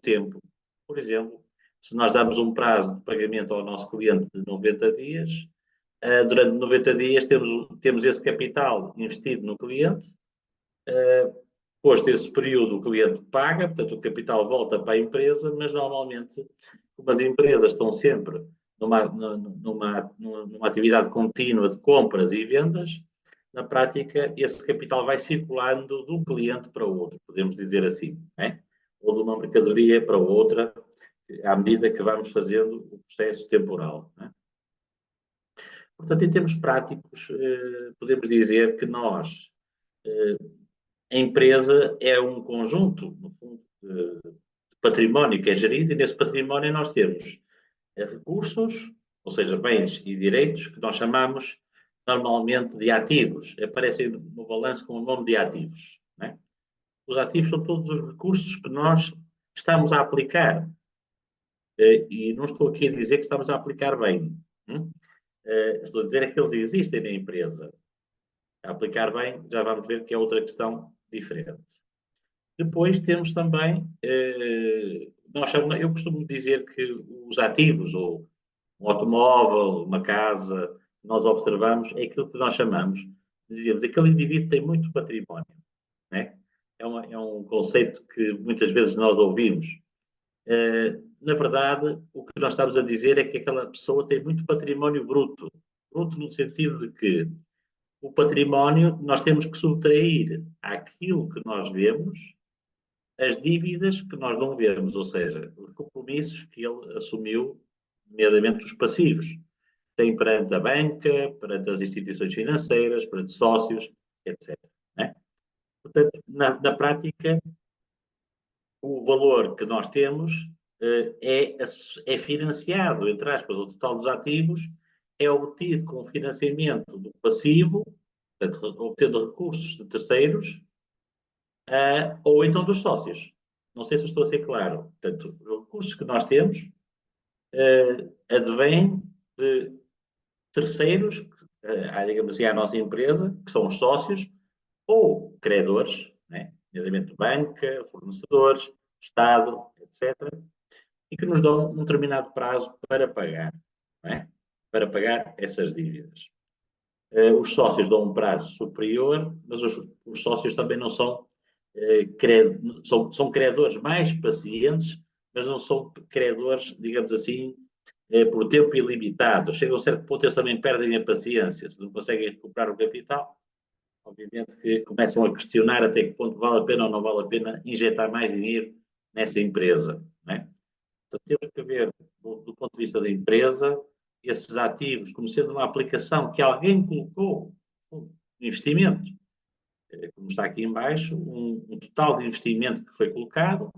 tempo. Por exemplo, se nós damos um prazo de pagamento ao nosso cliente de 90 dias, durante 90 dias temos esse capital investido no cliente, posto esse período o cliente paga, portanto o capital volta para a empresa, mas normalmente, como as empresas estão sempre numa atividade contínua de compras e vendas, na prática esse capital vai circulando de um cliente para o outro, podemos dizer assim, né? Ou de uma mercadoria para outra, à medida que vamos fazendo o processo temporal. Né? Portanto, em termos práticos, podemos dizer que nós, a empresa é um conjunto, no fundo, de património que é gerido, e nesse património nós temos recursos, ou seja, bens e direitos, que nós chamamos normalmente de ativos. Aparecem no balanço com o nome de ativos. Né? Os ativos são todos os recursos que nós estamos a aplicar. E não estou aqui a dizer que estamos a aplicar bem. Estou a dizer é que eles existem na empresa. A aplicar bem, já vamos ver que é outra questão diferente. Depois temos também, eu costumo dizer que os ativos, ou um automóvel, uma casa, nós observamos, é aquilo que nós chamamos, dizemos, aquele indivíduo tem muito património. Né? É um conceito que muitas vezes nós ouvimos. Na verdade, o que nós estamos a dizer é que aquela pessoa tem muito património bruto. Bruto no sentido de que o património nós temos que subtrair àquilo que nós vemos as dívidas que nós não vemos, ou seja, os compromissos que ele assumiu, nomeadamente os passivos. Tem perante a banca, perante as instituições financeiras, perante sócios, etc. Né? Portanto, na prática, o valor que nós temos é financiado, entre aspas, o total dos ativos é obtido com financiamento do passivo, portanto, obtendo recursos de terceiros, ou então dos sócios. Não sei se estou a ser claro. Portanto, os recursos que nós temos advêm de terceiros, digamos assim, à nossa empresa, que são os sócios, ou credores, né? Nomeadamente banca, fornecedores, Estado, etc., e que nos dão um determinado prazo para pagar, né? Para pagar essas dívidas. Os sócios dão um prazo superior, mas os sócios também não são, são credores mais pacientes, mas não são credores, digamos assim, por tempo ilimitado. Chegam a certo ponto, eles também perdem a paciência, se não conseguem recuperar o capital. Obviamente que começam a questionar até que ponto vale a pena ou não vale a pena injetar mais dinheiro nessa empresa. Né? Portanto, temos que ver, do ponto de vista da empresa, esses ativos como sendo uma aplicação que alguém colocou, um investimento, como está aqui em baixo, um total de investimento que foi colocado,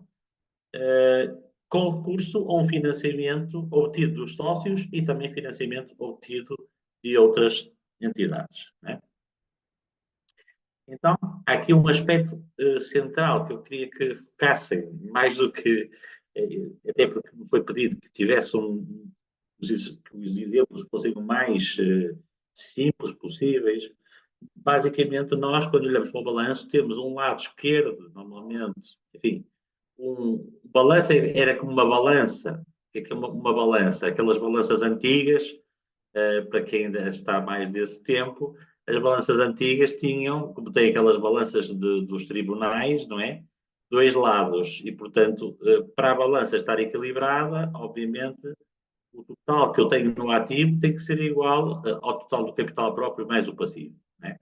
com recurso a um financiamento obtido dos sócios e também financiamento obtido de outras entidades. Né? Então, há aqui um aspecto central que eu queria que focassem, mais do que, até porque me foi pedido que tivesse os exemplos fossem o mais simples possíveis. Basicamente, nós, quando olhamos para o balanço, temos um lado esquerdo, normalmente, enfim, um balanço era como uma balança, que é uma balança, aquelas balanças antigas, para quem ainda está mais desse tempo, as balanças antigas tinham, como tem aquelas balanças dos tribunais, não é? Dois lados. E, portanto, para a balança estar equilibrada, obviamente, o total que eu tenho no ativo tem que ser igual ao total do capital próprio mais o passivo. Né?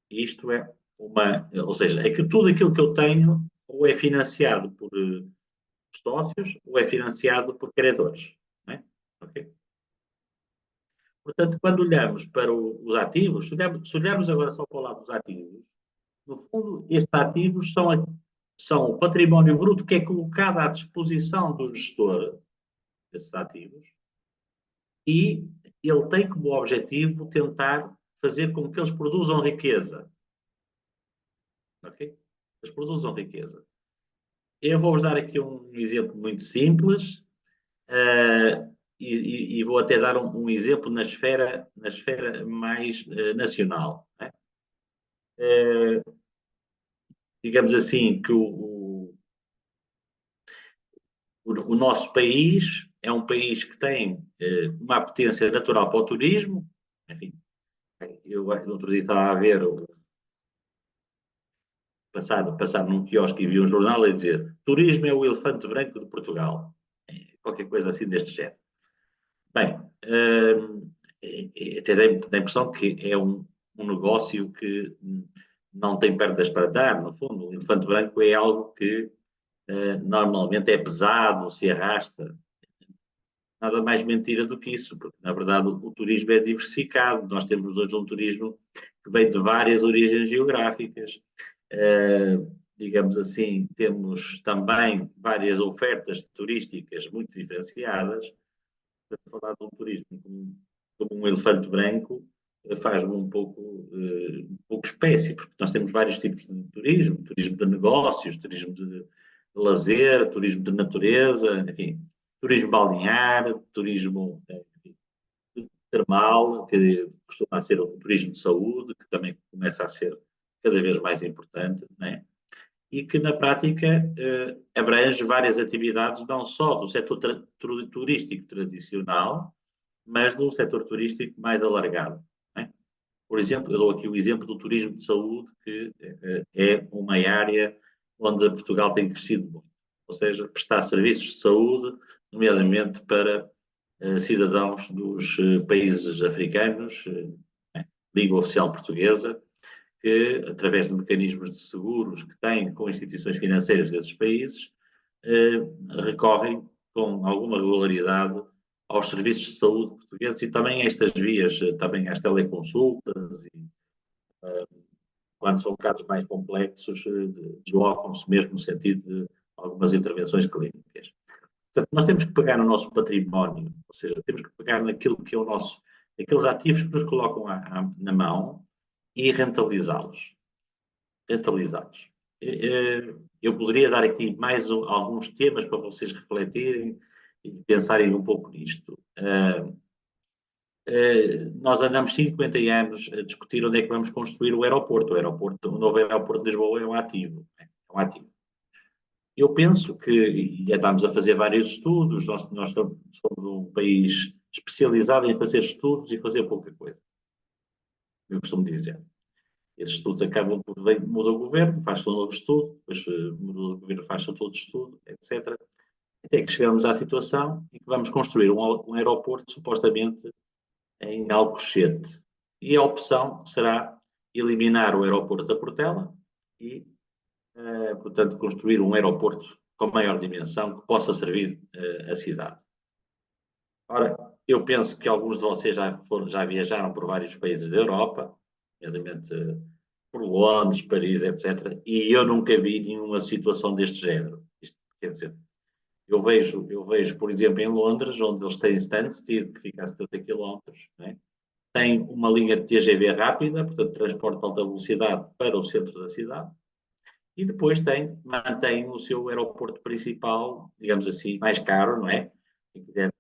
Isto é ou seja, é que tudo aquilo que eu tenho ou é financiado por sócios ou é financiado por credores. Né? Okay? Portanto, quando olhamos para os ativos, se olharmos agora só para o lado dos ativos, no fundo, estes ativos são o património bruto que é colocado à disposição do gestor desses ativos e ele tem como objetivo tentar fazer com que eles produzam riqueza. Ok? Eles produzam riqueza. Eu vou-vos dar aqui um exemplo muito simples e vou até dar um exemplo na esfera mais nacional. Né? Digamos assim, que o nosso país é um país que tem uma apetência natural para o turismo. Enfim, eu no outro dia estava a ver, passar num quiosque e vi um jornal a dizer: turismo é o elefante branco de Portugal. Qualquer coisa assim deste género. Bem, até dá a impressão que é um negócio que não tem perdas para dar, no fundo. O elefante branco é algo que normalmente é pesado, se arrasta. Nada mais mentira do que isso, porque na verdade o turismo é diversificado. Nós temos hoje um turismo que vem de várias origens geográficas. Digamos assim, temos também várias ofertas turísticas muito diferenciadas. Falar de um turismo como um elefante branco faz-me um pouco espécie, porque nós temos vários tipos de turismo: turismo de negócios, turismo de lazer, turismo de natureza, enfim, turismo balnear, turismo termal, que costuma ser o turismo de saúde, que também começa a ser cada vez mais importante, né? E que na prática abrange várias atividades, não só do setor turístico tradicional, mas de um setor turístico mais alargado. Né? Por exemplo, eu dou aqui o exemplo do turismo de saúde, que é uma área onde Portugal tem crescido muito. Ou seja, prestar serviços de saúde, nomeadamente para cidadãos dos países africanos, língua oficial portuguesa, que, através de mecanismos de seguros que têm com instituições financeiras desses países, recorrem com alguma regularidade aos serviços de saúde portugueses e também a estas vias, também às teleconsultas, e quando são casos mais complexos, deslocam-se mesmo no sentido de algumas intervenções clínicas. Portanto, nós temos que pegar no nosso património, ou seja, temos que pegar naquilo que é o nosso, aqueles ativos que nos colocam na mão e rentabilizá-los. Rentabilizá-los. Eu poderia dar aqui mais alguns temas para vocês refletirem e pensarem um pouco nisto. Nós andamos 50 anos a discutir onde é que vamos construir o aeroporto. O novo aeroporto de Lisboa é um ativo. É um ativo. Eu penso que, e já estamos a fazer vários estudos, nós somos um país especializado em fazer estudos e fazer pouca coisa. Eu costumo dizer. Esses estudos acabam por muda o governo, faz-se um novo estudo, depois muda o governo, faz-se outro estudo, etc. Até que chegamos à situação em que vamos construir um aeroporto supostamente em Alcochete. E a opção será eliminar o aeroporto da Portela e, portanto, construir um aeroporto com maior dimensão que possa servir a cidade. Ora, eu penso que alguns de vocês já viajaram por vários países da Europa, nomeadamente por Londres, Paris, etc. E eu nunca vi nenhuma situação deste género. Isto quer dizer, eu vejo, por exemplo, em Londres, onde eles têm Stansted, que fica a 70 quilómetros, né? Tem uma linha de TGV rápida, portanto, transporte de alta velocidade para o centro da cidade, e depois mantém o seu aeroporto principal, digamos assim, mais caro, não é? Quem quiser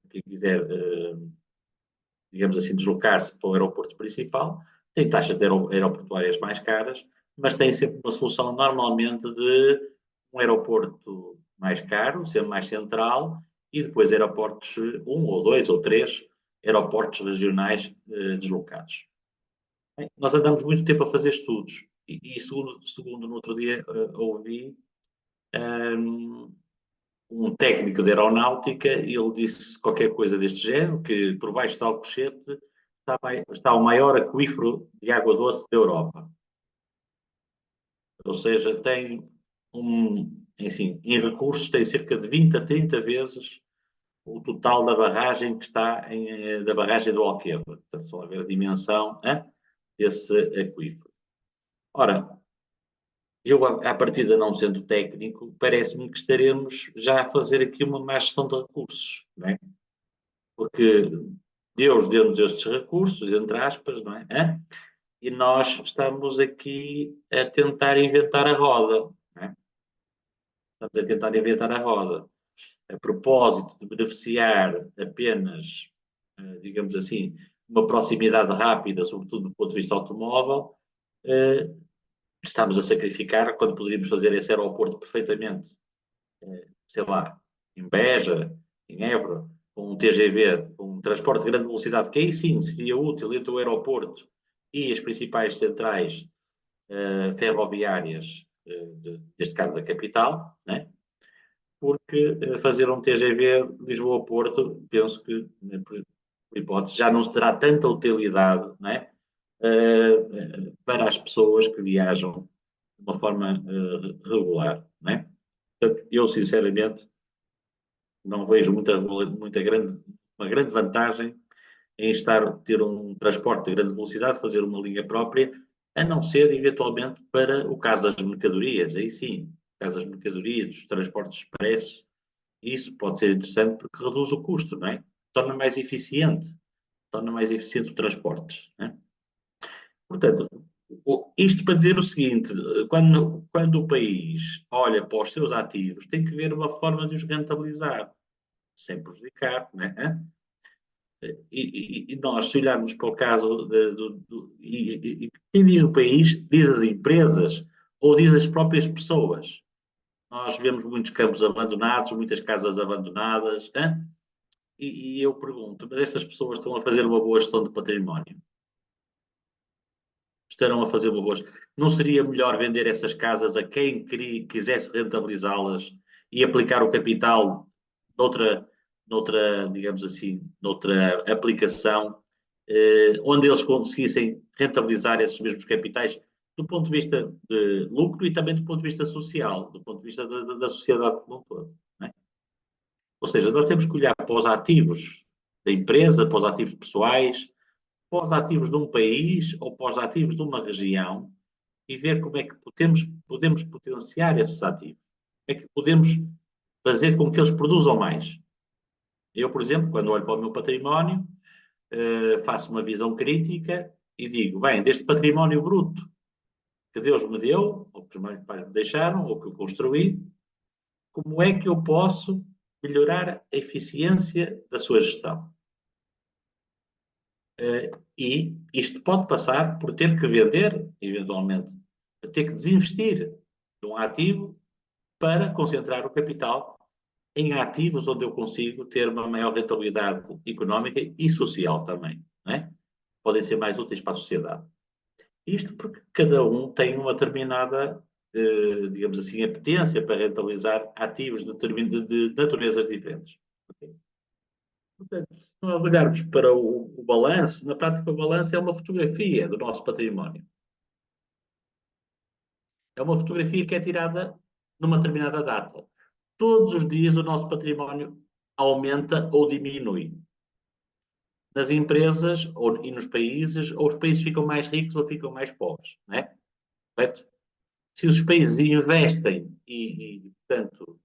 digamos assim, deslocar-se para o aeroporto principal, tem taxas aeroportuárias mais caras, mas tem sempre uma solução normalmente de um aeroporto mais caro, ser mais central, e depois aeroportos, um ou dois ou três aeroportos regionais deslocados. Bem, nós andamos muito tempo a fazer estudos, e segundo no outro dia ouvi um técnico de aeronáutica, e ele disse qualquer coisa deste género, que por baixo de Alcochete está o maior aquífero de água doce da Europa. Ou seja, enfim, em recursos tem cerca de 20 a 30 vezes o total da barragem que está da barragem do Alqueva. Portanto, só a ver a dimensão desse aquífero. Ora, eu, à partida, não sendo técnico, parece-me que estaremos já a fazer aqui uma má gestão de recursos, não é? Porque Deus deu-nos estes recursos, entre aspas, não é? E nós estamos aqui a tentar inventar a roda, não é? Estamos a tentar inventar a roda. A propósito de beneficiar apenas, digamos assim, uma proximidade rápida, sobretudo do ponto de vista automóvel, estamos a sacrificar quando poderíamos fazer esse aeroporto perfeitamente, sei lá, em Beja, em Évora, com um TGV, com um transporte de grande velocidade, que aí sim seria útil entre o aeroporto e as principais centrais ferroviárias, neste caso da capital, né? Porque fazer um TGV Lisboa-Porto, penso que, por hipótese, já não terá tanta utilidade, né? Para as pessoas que viajam de uma forma regular, né? Portanto, eu, sinceramente, não vejo uma grande vantagem em ter um transporte de grande velocidade, fazer uma linha própria, a não ser, eventualmente, para o caso das mercadorias. Aí sim, o caso das mercadorias, dos transportes expressos, isso pode ser interessante porque reduz o custo, não é? Torna mais eficiente o transporte, não é? Portanto, isto para dizer o seguinte, quando o país olha para os seus ativos, tem que ver uma forma de os rentabilizar, sem prejudicar, não é? E nós, se olharmos para o caso e quem diz o país, diz as empresas ou diz as próprias pessoas. Nós vemos muitos campos abandonados, muitas casas abandonadas, hein? E eu pergunto, mas estas pessoas estão a fazer uma boa gestão de património? Estarão a fazer uma boa gestão? Não seria melhor vender essas casas a quem quisesse rentabilizá-las e aplicar o capital noutra, digamos assim, noutra aplicação, onde eles conseguissem rentabilizar esses mesmos capitais do ponto de vista de lucro e também do ponto de vista social, do ponto de vista da sociedade como um todo, não é? Ou seja, nós temos que olhar para os ativos da empresa, para os ativos pessoais, para os ativos de um país ou para os ativos de uma região e ver como é que podemos potenciar esses ativos. Como é que podemos fazer com que eles produzam mais. Eu, por exemplo, quando olho para o meu património, faço uma visão crítica e digo, bem, deste património bruto que Deus me deu, ou que os meus pais me deixaram, ou que eu construí, como é que eu posso melhorar a eficiência da sua gestão? E isto pode passar por ter que vender, eventualmente, ter que desinvestir de um ativo para concentrar o capital em ativos onde eu consigo ter uma maior rentabilidade económica e social também, não é? Podem ser mais úteis para a sociedade. Isto porque cada um tem uma determinada, digamos assim, apetência para rentabilizar ativos de naturezas diferentes. Okay? Portanto, se nós olharmos para o balanço, na prática o balanço é uma fotografia do nosso património. É uma fotografia que é tirada numa determinada data. Todos os dias o nosso património aumenta ou diminui. Nas empresas e nos países, ou os países ficam mais ricos ou ficam mais pobres, não é? Correto? Se os países investem portanto,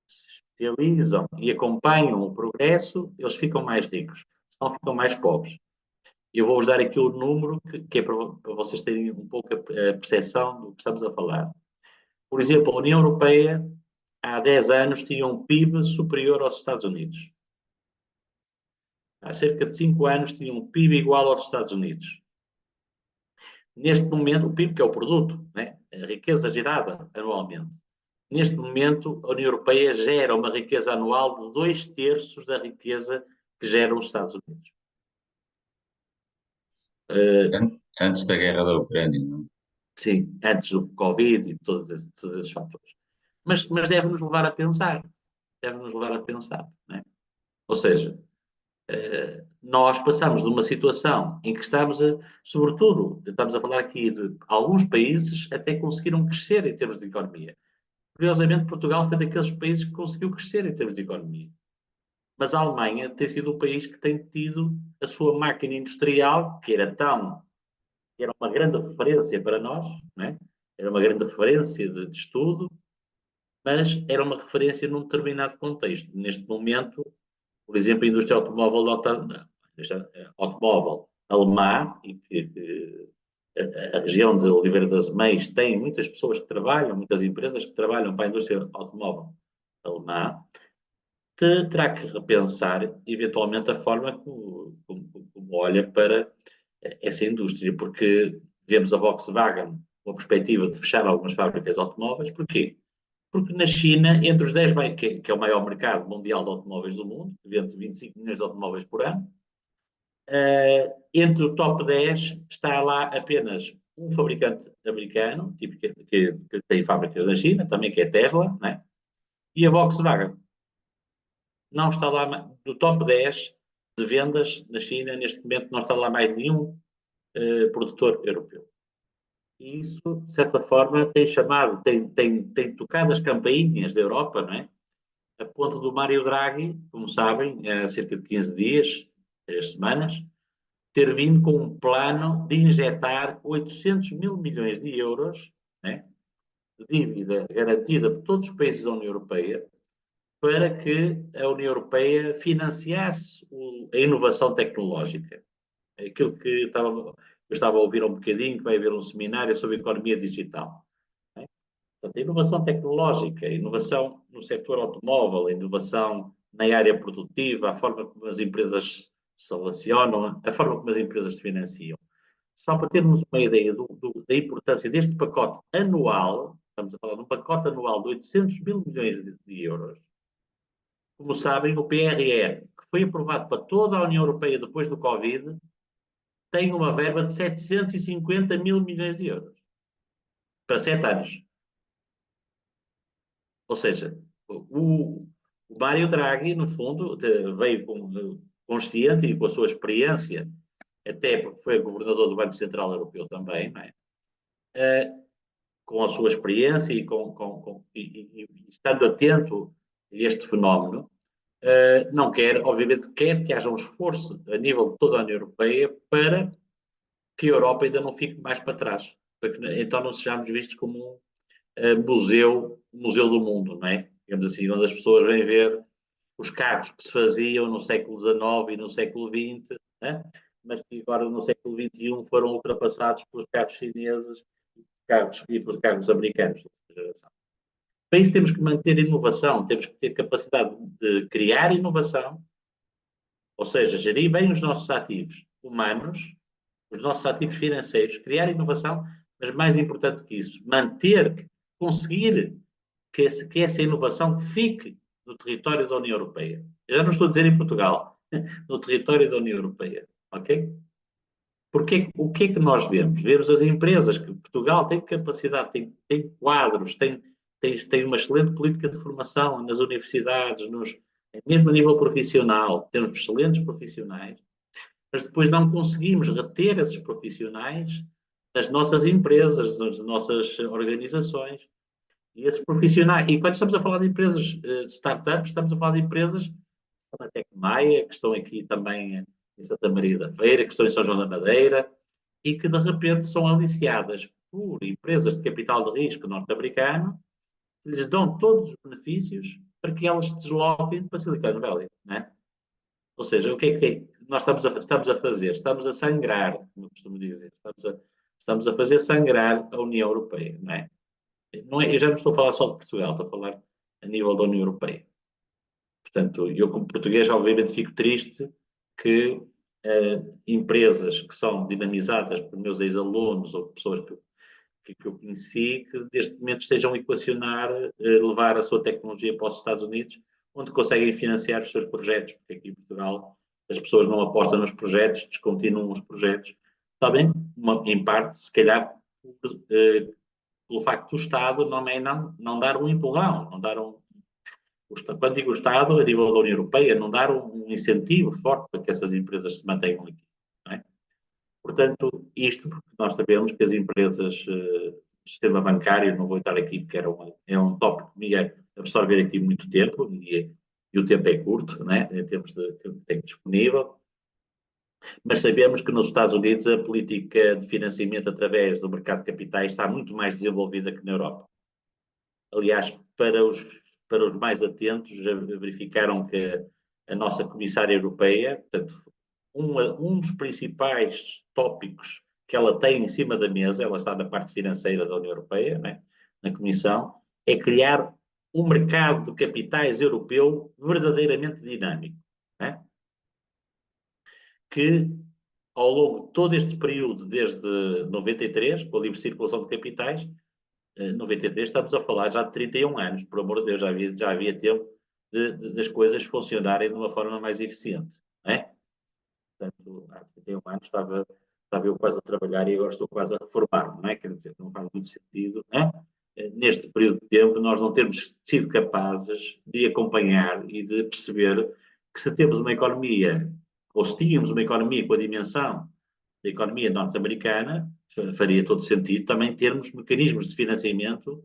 se especializam e acompanham o progresso, eles ficam mais ricos, senão ficam mais pobres. Eu vou-vos dar aqui o número que é para vocês terem um pouco a percepção do que estamos a falar. Por exemplo, a União Europeia, há 10 anos, tinha um PIB superior aos Estados Unidos. Há cerca de 5 anos, tinha um PIB igual aos Estados Unidos. Neste momento, o PIB, que é o produto, né? A riqueza gerada anualmente. Neste momento, a União Europeia gera uma riqueza anual de 2/3 da riqueza que geram os Estados Unidos. Antes da guerra da Ucrânia, não? Sim, antes do Covid e todos esses fatores. Mas deve-nos levar a pensar. Deve-nos levar a pensar. Né? Ou seja, nós passamos de uma situação em que sobretudo, estamos a falar aqui de alguns países até conseguiram crescer em termos de economia. Curiosamente, Portugal foi daqueles países que conseguiu crescer em termos de economia. Mas a Alemanha tem sido o país que tem tido a sua máquina industrial, era uma grande referência para nós, né? Era uma grande referência de estudo, mas era uma referência num determinado contexto. Neste momento, por exemplo, a indústria automóvel alemã, e que a região de Oliveira das Meias tem muitas pessoas que trabalham, muitas empresas que trabalham para a indústria automóvel alemã, terá que repensar, eventualmente, a forma como olha para essa indústria, porque vemos a Volkswagen com a perspectiva de fechar algumas fábricas de automóveis. Porquê? Porque na China, entre os 10, que é o maior mercado mundial de automóveis do mundo, vende 25 milhões de automóveis por ano, entre o top 10 está lá apenas um fabricante americano, tipo que tem fábricas na China, também que é Tesla, né? E a Volkswagen. Não está lá, no top 10 de vendas na China, neste momento não está lá mais nenhum produtor europeu. E isso, de certa forma, tem chamado, tem tocado as campainhas da Europa, não é? A ponto do Mário Draghi, como sabem, há cerca de 15 dias, 3 semanas, ter vindo com um plano de injetar 800 mil milhões de euros, né, de dívida garantida por todos os países da União Europeia, para que a União Europeia financiasse a inovação tecnológica. Aquilo que eu estava a ouvir um bocadinho, que vai haver um seminário sobre economia digital. Né? Portanto, a inovação tecnológica, a inovação no setor automóvel, a inovação na área produtiva, a forma como as empresas se relacionam, a forma como as empresas se financiam. Só para termos uma ideia da importância deste pacote anual, estamos a falar de um pacote anual de 800 mil milhões de euros. Como sabem, o PRR, que foi aprovado para toda a União Europeia depois do Covid, tem uma verba de 750 mil milhões de euros para 7 anos. Ou seja, o Mário Draghi, no fundo, veio consciente e com a sua experiência, até porque foi governador do Banco Central Europeu também, não é? Com a sua experiência e estando atento a este fenómeno, não quer, obviamente, quer que haja um esforço a nível de toda a União Europeia para que a Europa ainda não fique mais para trás, para que então não sejamos vistos como um museu do mundo, não é? Digamos assim, onde as pessoas vêm ver os carros que se faziam no século XIX e no século XX, né? Mas que agora no século XXI foram ultrapassados pelos carros chineses e pelos carros americanos. Para isso temos que manter inovação, temos que ter capacidade de criar inovação, ou seja, gerir bem os nossos ativos humanos, os nossos ativos financeiros, criar inovação, mas mais importante que isso, conseguir que essa inovação fique no território da União Europeia. Eu já não estou a dizer em Portugal, no território da União Europeia, ok? Porque o que é que nós vemos? Vemos as empresas que Portugal tem capacidade, tem quadros, tem uma excelente política de formação nas universidades, mesmo a nível profissional, temos excelentes profissionais, mas depois não conseguimos reter esses profissionais nas nossas empresas, nas nossas organizações. E esses profissionais, e quando estamos a falar de empresas de startups, estamos a falar de empresas como a Tecmaia, que estão aqui também em Santa Maria da Feira, que estão em São João da Madeira, e que de repente são aliciadas por empresas de capital de risco norte-americano, que lhes dão todos os benefícios para que elas se desloquem para Silicon Valley. Né? Ou seja, o que é que nós estamos a fazer? Estamos a sangrar, como eu costumo dizer, estamos a fazer sangrar a União Europeia. Eu já não estou a falar só de Portugal, estou a falar a nível da União Europeia. Portanto, eu como português, obviamente, fico triste que empresas que são dinamizadas por meus ex-alunos ou pessoas que eu conheci, que neste momento estejam a equacionar levar a sua tecnologia para os Estados Unidos, onde conseguem financiar os seus projetos, porque aqui em Portugal as pessoas não apostam nos projetos, descontinuam os projetos. Está bem? Em parte, se calhar, pelo facto do Estado não dar um empurrão, não dar quando digo o Estado, a nível da União Europeia, não dar um incentivo forte para que essas empresas se mantenham aqui. Não é? Portanto, isto porque nós sabemos que as empresas do sistema bancário, não vou estar aqui porque é um tópico que me ia absorver aqui muito tempo e o tempo é curto, né, em termos de tempo disponível, mas sabemos que nos Estados Unidos a política de financiamento através do mercado de capitais está muito mais desenvolvida que na Europa. Aliás, para os mais atentos, já verificaram que a nossa comissária europeia, portanto, um dos principais tópicos que ela tem em cima da mesa, ela está na parte financeira da União Europeia, né, na Comissão, é criar um mercado de capitais europeu verdadeiramente dinâmico, né, que ao longo de todo este período, desde 93, com a livre circulação de capitais, 93, estamos a falar já de 31 anos, por amor de Deus, já havia tempo das coisas funcionarem de uma forma mais eficiente, não é? Portanto, há 31 anos estava eu quase a trabalhar e agora estou quase a reformar, não é? Quer dizer, não faz muito sentido, não é? Neste período de tempo, nós não temos sido capazes de acompanhar e de perceber que se temos uma economia, ou se tínhamos uma economia com a dimensão da economia norte-americana, faria todo sentido também termos mecanismos de financiamento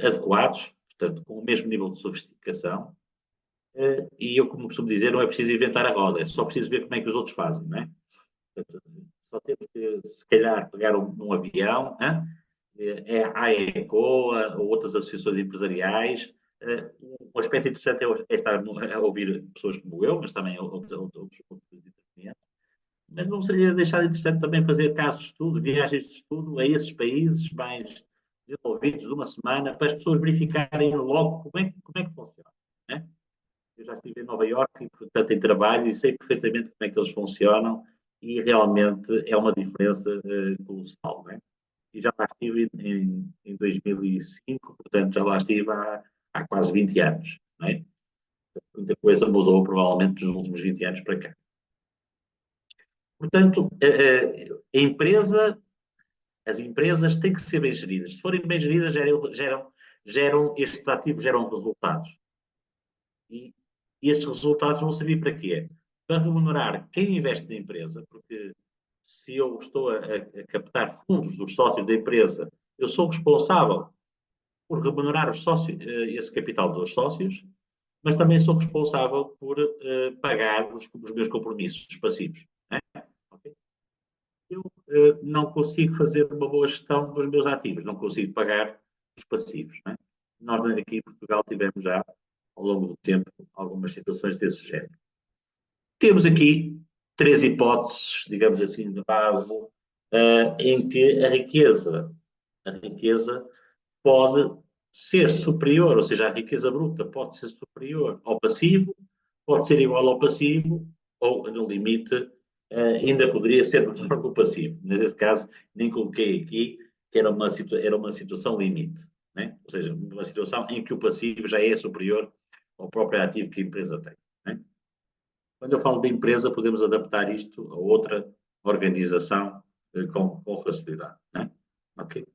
adequados, portanto, com o mesmo nível de sofisticação, e eu, como costumo dizer, não é preciso inventar a roda, é só preciso ver como é que os outros fazem, não é? Portanto, só temos que, se calhar, pegar um avião, a ECOA ou outras associações empresariais. Um aspecto interessante é estar a ouvir pessoas como eu, mas também outros intervenientes. Mas não seria deixar interessante também fazer casos de estudo, viagens de estudo a esses países mais desenvolvidos de uma semana, para as pessoas verificarem logo como é que funciona. Né? Eu já estive em Nova Iorque, portanto, em trabalho e sei perfeitamente como é que eles funcionam e realmente é uma diferença colossal. Né? E já lá estive em 2005, portanto, já lá estive há quase 20 anos. Né? Muita coisa mudou, provavelmente, nos últimos 20 anos para cá. Portanto, a empresa, as empresas têm que ser bem geridas. Se forem bem geridas, estes ativos geram resultados. E estes resultados vão servir para quê? Para remunerar quem investe na empresa, porque se eu estou a captar fundos dos sócios da empresa, eu sou responsável por remunerar os sócios, esse capital dos sócios, mas também sou responsável por pagar os meus compromissos passivos. Né? Okay? Eu não consigo fazer uma boa gestão dos meus ativos, não consigo pagar os passivos. Né? Nós aqui em Portugal tivemos já, ao longo do tempo, algumas situações desse género. Temos aqui três hipóteses, digamos assim, de base, em que a riqueza pode ser superior, ou seja, a riqueza bruta pode ser superior ao passivo, pode ser igual ao passivo, ou, no limite, ainda poderia ser menor que o passivo. Nesse caso, nem coloquei aqui que era uma situação limite. Né? Ou seja, uma situação em que o passivo já é superior ao próprio ativo que a empresa tem. Né? Quando eu falo de empresa, podemos adaptar isto a outra organização com facilidade. Né? Ok.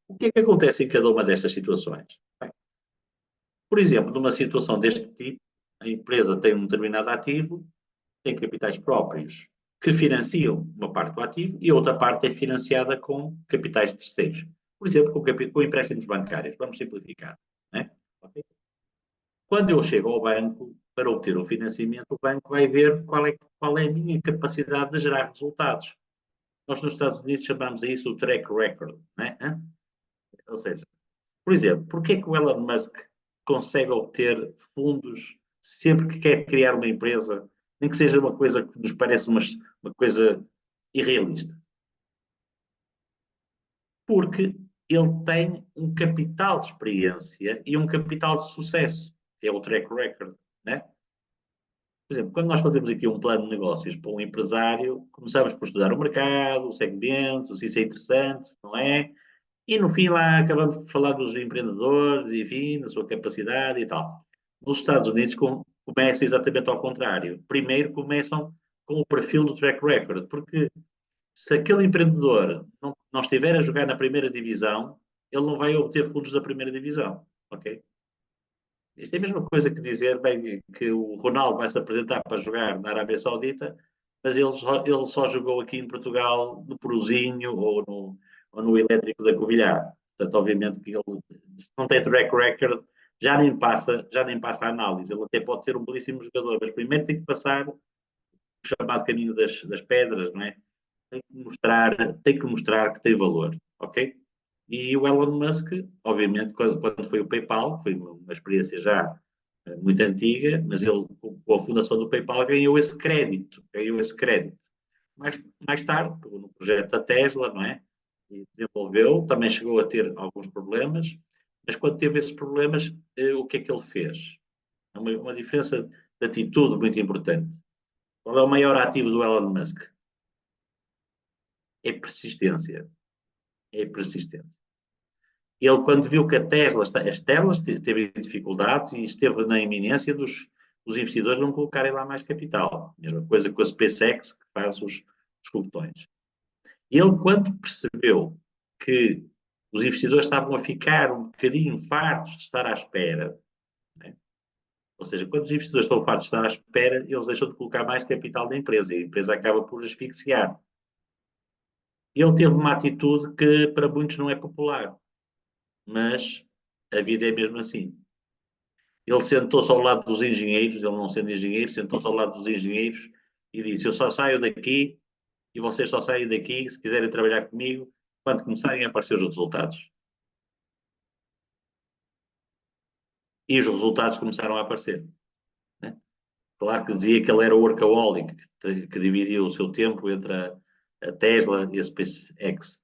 O que é que acontece em cada uma destas situações? Bem, por exemplo, numa situação deste tipo, a empresa tem um determinado ativo, tem capitais próprios que financiam uma parte do ativo e a outra parte é financiada com capitais terceiros. Por exemplo, com empréstimos bancários. Vamos simplificar. Né? Okay? Quando eu chego ao banco para obter o financiamento, o banco vai ver qual é a minha capacidade de gerar resultados. Nós nos Estados Unidos chamamos a isso o track record. Né? Ou seja, por exemplo, por que é que o Elon Musk consegue obter fundos sempre que quer criar uma empresa, nem que seja uma coisa que nos parece uma coisa irrealista? Porque ele tem um capital de experiência e um capital de sucesso, que é o track record. Né? Por exemplo, quando nós fazemos aqui um plano de negócios para um empresário, começamos por estudar o mercado, o segmento, se isso é interessante, se não é, e no fim lá acabamos por falar dos empreendedores, enfim, da sua capacidade e tal. Nos Estados Unidos começa exatamente ao contrário. Primeiro começam com o perfil do track record, porque se aquele empreendedor não estiver a jogar na primeira divisão, ele não vai obter fundos da primeira divisão, ok? Isto é a mesma coisa que dizer bem, que o Ronaldo vai se apresentar para jogar na Arábia Saudita, mas ele só jogou aqui em Portugal no Poruzinho ou no Elétrico da Covilhã. Portanto, obviamente que ele, se não tem track record, já nem passa a análise. Ele até pode ser um belíssimo jogador, mas primeiro tem que passar o chamado caminho das pedras, não é? Tem que mostrar que tem valor, ok? E o Elon Musk, obviamente, quando foi o PayPal, foi uma experiência já muito antiga, mas ele, com a fundação do PayPal, ganhou esse crédito, Mais tarde, no projeto da Tesla, não é? E desenvolveu, também chegou a ter alguns problemas, mas quando teve esses problemas, o que é que ele fez? Uma diferença de atitude muito importante. Qual é o maior ativo do Elon Musk? É persistência. É persistência. Ele, quando viu que as Teslas teve dificuldades e esteve na iminência dos investidores não colocarem lá mais capital. Mesma coisa com a SpaceX, que faz os foguetões. Ele, quando percebeu que os investidores estavam a ficar um bocadinho fartos de estar à espera, né? Ou seja, quando os investidores estão fartos de estar à espera, eles deixam de colocar mais capital na empresa e a empresa acaba por asfixiar. Ele teve uma atitude que para muitos não é popular, mas a vida é mesmo assim. Ele sentou-se ao lado dos engenheiros, ele não sendo engenheiro, sentou-se ao lado dos engenheiros e disse: Eu só saio daqui e vocês só saem daqui se quiserem trabalhar comigo quando começarem a aparecer os resultados. E os resultados começaram a aparecer. Né? Claro que dizia que ele era o workaholic, que dividia o seu tempo entre a Tesla e a SpaceX.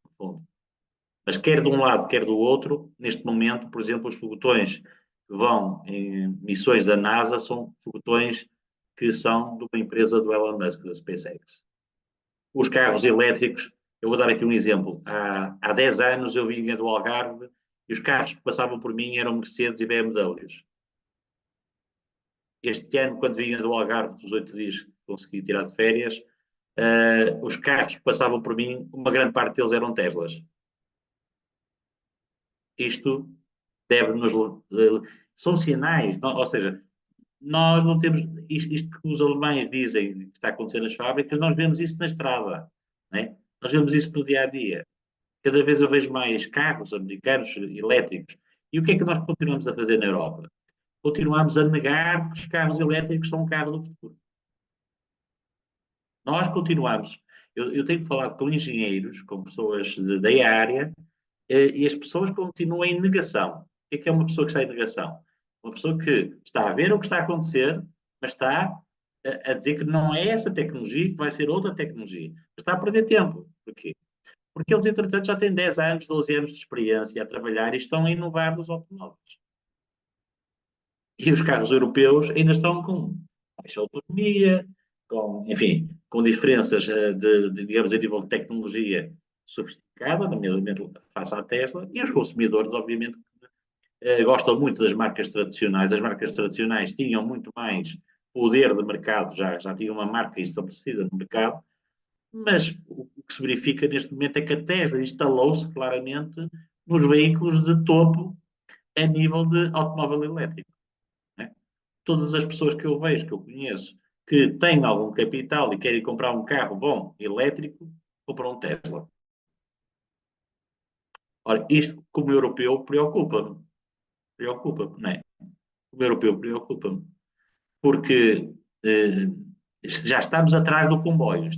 Mas quer de um lado, quer do outro, neste momento, por exemplo, os foguetões que vão em missões da NASA são foguetões que são de uma empresa do Elon Musk, da SpaceX. Os carros elétricos, eu vou dar aqui um exemplo. Há 10 anos eu vinha do Algarve e os carros que passavam por mim eram Mercedes e BMWs. Este ano, quando vinha do Algarve, dos 8 dias que consegui tirar de férias, os carros que passavam por mim, uma grande parte deles eram Teslas. Isto deve-nos. São sinais, ou seja, nós não temos. Isto que os alemães dizem que está acontecendo nas fábricas, nós vemos isso na estrada. Né? Nós vemos isso no dia a dia. Cada vez eu vejo mais carros americanos elétricos. E o que é que nós continuamos a fazer na Europa? Continuamos a negar que os carros elétricos são um carro do futuro. Nós continuamos. Eu tenho falado com engenheiros, com pessoas da área, e as pessoas continuam em negação. O que é uma pessoa que está em negação? Uma pessoa que está a ver o que está a acontecer, mas está a dizer que não é essa tecnologia, que vai ser outra tecnologia. Mas está a perder tempo. Porquê? Porque eles, entretanto, já têm 10 anos, 12 anos de experiência a trabalhar e estão a inovar nos automóveis. E os carros europeus ainda estão com baixa autonomia, enfim, com diferenças digamos, a nível de tecnologia sofisticada, nomeadamente face à Tesla, e os consumidores, obviamente, gostam muito das marcas tradicionais. As marcas tradicionais tinham muito mais poder de mercado, já tinham uma marca estabelecida no mercado, mas o que se verifica neste momento é que a Tesla instalou-se claramente nos veículos de topo a nível de automóvel elétrico. Né? Todas as pessoas que eu vejo, que eu conheço, que têm algum capital e querem comprar um carro bom, elétrico, compram um Tesla. Ora, isto, como europeu, preocupa-me. Preocupa-me, não é? Como europeu, preocupa-me. Porque já estamos atrás do comboio.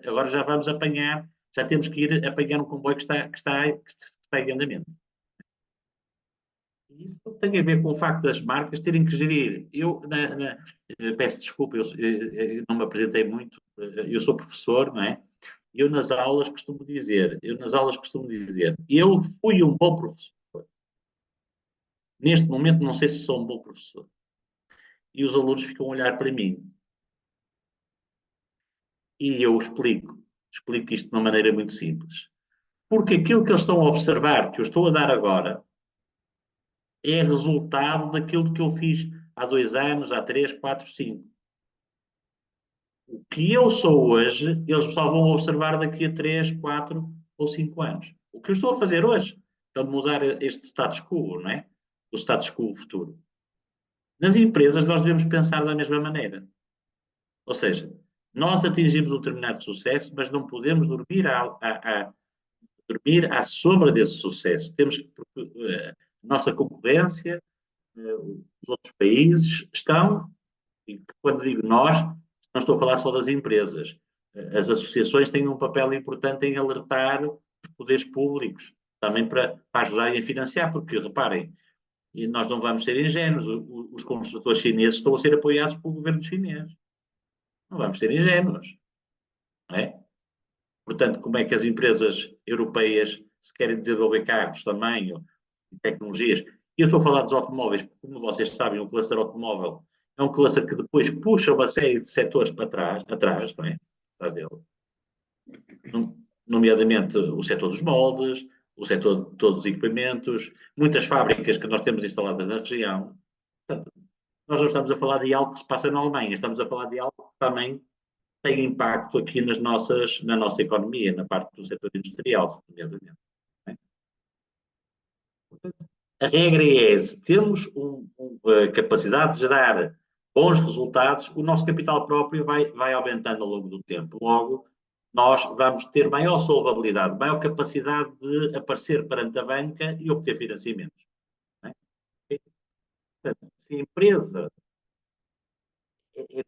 Agora já vamos apanhar, já temos que ir apanhar um comboio que está em andamento. Isso tem a ver com o facto das marcas terem que gerir. Peço desculpa, eu não me apresentei muito, eu sou professor, não é? Eu fui um bom professor. Neste momento não sei se sou um bom professor. E os alunos ficam a olhar para mim. E eu explico isto de uma maneira muito simples. Porque aquilo que eles estão a observar, que eu estou a dar agora, é resultado daquilo que eu fiz há 2 anos, há 3, 4, 5. O que eu sou hoje, eles só vão observar daqui a 3, 4 ou 5 anos. O que eu estou a fazer hoje, para mudar este status quo, não é? O status quo futuro. Nas empresas, nós devemos pensar da mesma maneira. Ou seja, nós atingimos um determinado sucesso, mas não podemos dormir à sombra desse sucesso. Temos que, a nossa concorrência, os outros países estão, e quando digo nós, não estou a falar só das empresas. As associações têm um papel importante em alertar os poderes públicos, também para ajudarem a financiar, porque reparem, e nós não vamos ser ingênuos, os construtores chineses estão a ser apoiados pelo governo chinês. Não vamos ser ingênuos. Não é? Portanto, como é que as empresas europeias se querem desenvolver carros também, e tecnologias? E eu estou a falar dos automóveis, porque, como vocês sabem, o cluster automóvel é um cluster que depois puxa uma série de setores para trás, atrás, não é? Atrás dele. Nomeadamente o setor dos moldes, o setor de todos os equipamentos, muitas fábricas que nós temos instaladas na região. Portanto, nós não estamos a falar de algo que se passa na Alemanha, estamos a falar de algo que também tem impacto aqui na nossa economia, na parte do setor industrial, nomeadamente. A regra é, se temos a capacidade de gerar bons resultados, o nosso capital próprio vai aumentando ao longo do tempo. Logo, nós vamos ter maior solvabilidade, maior capacidade de aparecer perante a banca e obter financiamentos. Não é? Portanto, se a empresa,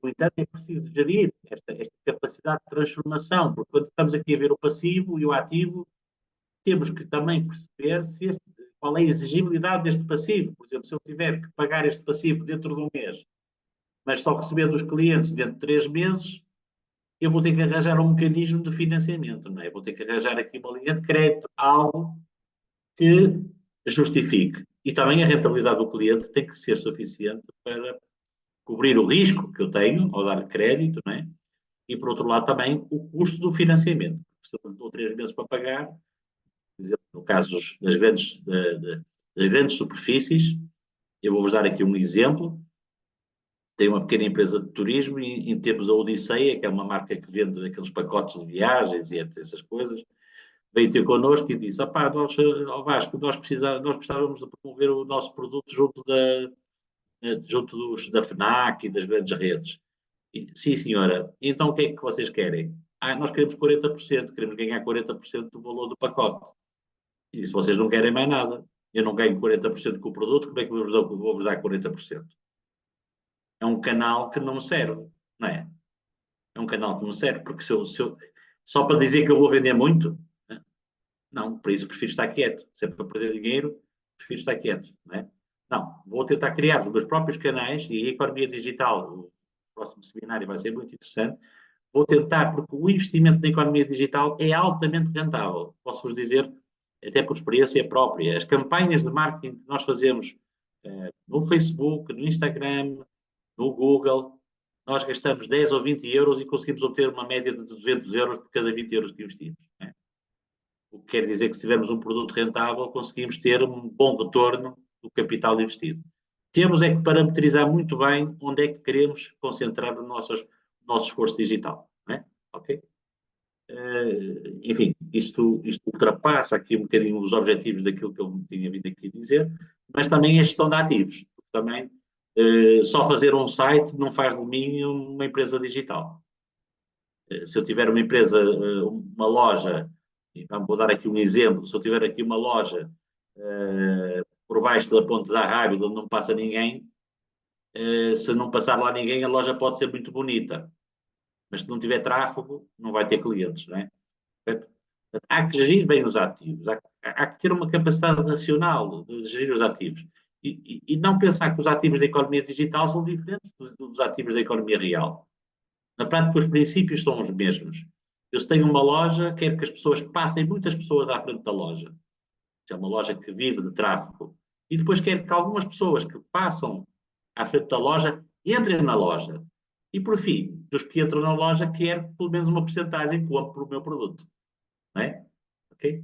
no entanto, é preciso gerir esta capacidade de transformação, porque quando estamos aqui a ver o passivo e o ativo, temos que também perceber qual é a exigibilidade deste passivo. Por exemplo, se eu tiver que pagar este passivo dentro de um mês, mas só receber dos clientes dentro de 3 meses, eu vou ter que arranjar um mecanismo de financiamento, não é? Vou ter que arranjar aqui uma linha de crédito, algo que justifique. E também a rentabilidade do cliente tem que ser suficiente para cobrir o risco que eu tenho ao dar crédito, não é? E, por outro lado, também o custo do financiamento. Se eu dou 3 meses para pagar, por exemplo, no caso das grandes superfícies, eu vou-vos dar aqui um exemplo. Tem uma pequena empresa de turismo e temos a Odisseia, que é uma marca que vende aqueles pacotes de viagens e essas coisas. Veio ter connosco e disse, nós, ao Vasco, nós gostávamos de promover o nosso produto junto da FNAC e das grandes redes. Sim, senhora. E então o que é que vocês querem? Nós queremos 40%, queremos ganhar 40% do valor do pacote. E se vocês não querem mais nada, eu não ganho 40% com o produto, como é que eu vou-vos dar 40%? É um canal que não me serve, não é? É um canal que não me serve, porque só para dizer que eu vou vender muito, não, por isso prefiro estar quieto. Se é para perder dinheiro, prefiro estar quieto, não é? Não, vou tentar criar os meus próprios canais e a economia digital, o próximo seminário vai ser muito interessante. Vou tentar, porque o investimento na economia digital é altamente rentável. Posso-vos dizer, até por experiência própria, as campanhas de marketing que nós fazemos no Facebook, no Instagram, no Google, nós gastamos 10 ou 20 euros e conseguimos obter uma média de 200 euros por cada 20 euros que investimos. Né? O que quer dizer que se tivermos um produto rentável, conseguimos ter um bom retorno do capital investido. Temos é que parametrizar muito bem onde é que queremos concentrar o nosso esforço digital. Né? Ok? Enfim, isto ultrapassa aqui um bocadinho os objetivos daquilo que eu tinha vindo aqui dizer, mas também a gestão de ativos. Também só fazer um site não faz de mim uma empresa digital. Se eu tiver uma empresa, uma loja, vou dar aqui um exemplo, se eu tiver aqui uma loja por baixo da Ponte da Rábida onde não passa ninguém, se não passar lá ninguém, a loja pode ser muito bonita, mas se não tiver tráfego, não vai ter clientes, não é? Há que gerir bem os ativos, há que ter uma capacidade racional de gerir os ativos e não pensar que os ativos da economia digital são diferentes dos ativos da economia real. Na prática, os princípios são os mesmos. Eu, se tenho uma loja, quero que as pessoas passem muitas pessoas à frente da loja. É uma loja que vive de tráfego. E depois quero que algumas pessoas que passam à frente da loja entrem na loja. E, por fim, dos que entram na loja, quero pelo menos uma porcentagem que compre o meu produto. Não é? Ok?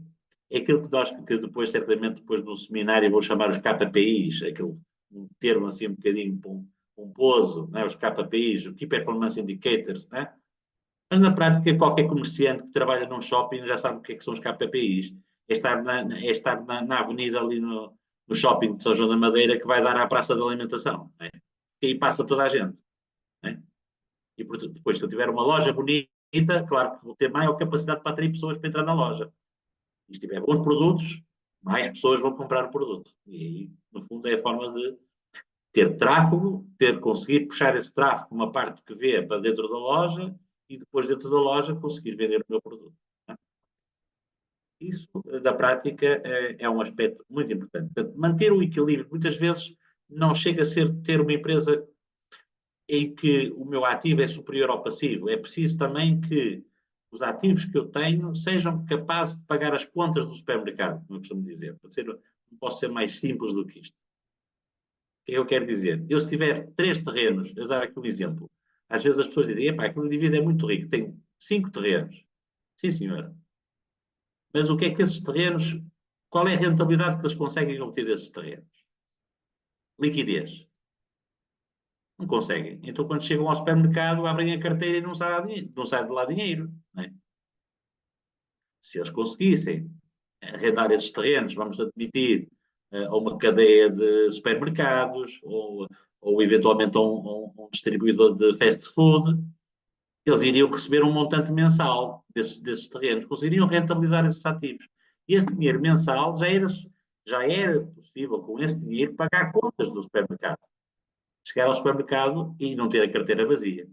É aquilo que depois, certamente, depois no seminário, vou chamar os KPIs, aquele um termo assim um bocadinho pomposo, né? Os KPIs, o Key Performance Indicators, né? Mas na prática, qualquer comerciante que trabalha num shopping já sabe o que é que são os KPIs. É estar na avenida ali no shopping de São João da Madeira que vai dar à praça de alimentação. Né? E aí passa toda a gente. Né? E portanto, depois, se eu tiver uma loja bonita, claro que vou ter maior capacidade para atrair pessoas para entrar na loja. E se tiver bons produtos, mais pessoas vão comprar o produto. E aí, no fundo, é a forma de ter tráfego, conseguir puxar esse tráfego, uma parte que vê para dentro da loja e depois dentro da loja conseguir vender o meu produto. Né? Isso, da prática, é um aspecto muito importante. Portanto, manter o equilíbrio, muitas vezes, não chega a ser ter uma empresa em que o meu ativo é superior ao passivo. É preciso também que os ativos que eu tenho sejam capazes de pagar as contas do supermercado, como eu costumo dizer. Não posso ser mais simples do que isto. O que é que eu quero dizer? Eu, se tiver 3 terrenos, eu dar aqui um exemplo. Às vezes as pessoas dizem, aquele indivíduo é muito rico, tem 5 terrenos. Sim, senhora. Mas o que é que esses terrenos Qual é a rentabilidade que eles conseguem obter desses terrenos? Liquidez. Não conseguem. Então, quando chegam ao supermercado, abrem a carteira e não sai de lá dinheiro. Não é? Se eles conseguissem arrendar esses terrenos, vamos admitir, a uma cadeia de supermercados ou eventualmente a um distribuidor de fast food, eles iriam receber um montante mensal desses terrenos, conseguiriam rentabilizar esses ativos. E esse dinheiro mensal já era possível, com esse dinheiro, pagar contas do supermercado. Chegar ao supermercado e não ter a carteira vazia.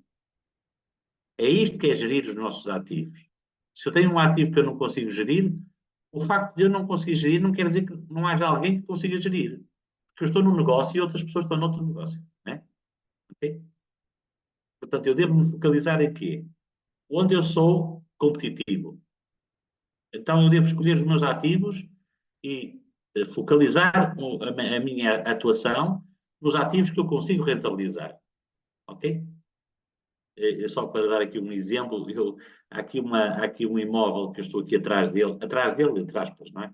É isto que é gerir os nossos ativos. Se eu tenho um ativo que eu não consigo gerir, o facto de eu não conseguir gerir não quer dizer que não haja alguém que consiga gerir. Porque eu estou num negócio e outras pessoas estão noutro negócio. Né? Okay? Portanto, eu devo me focalizar em quê? Onde eu sou competitivo. Então, eu devo escolher os meus ativos e focalizar a minha atuação nos ativos que eu consigo rentabilizar. Ok? Só para dar aqui um exemplo, há aqui um imóvel que eu estou aqui atrás dele, entre aspas, não é?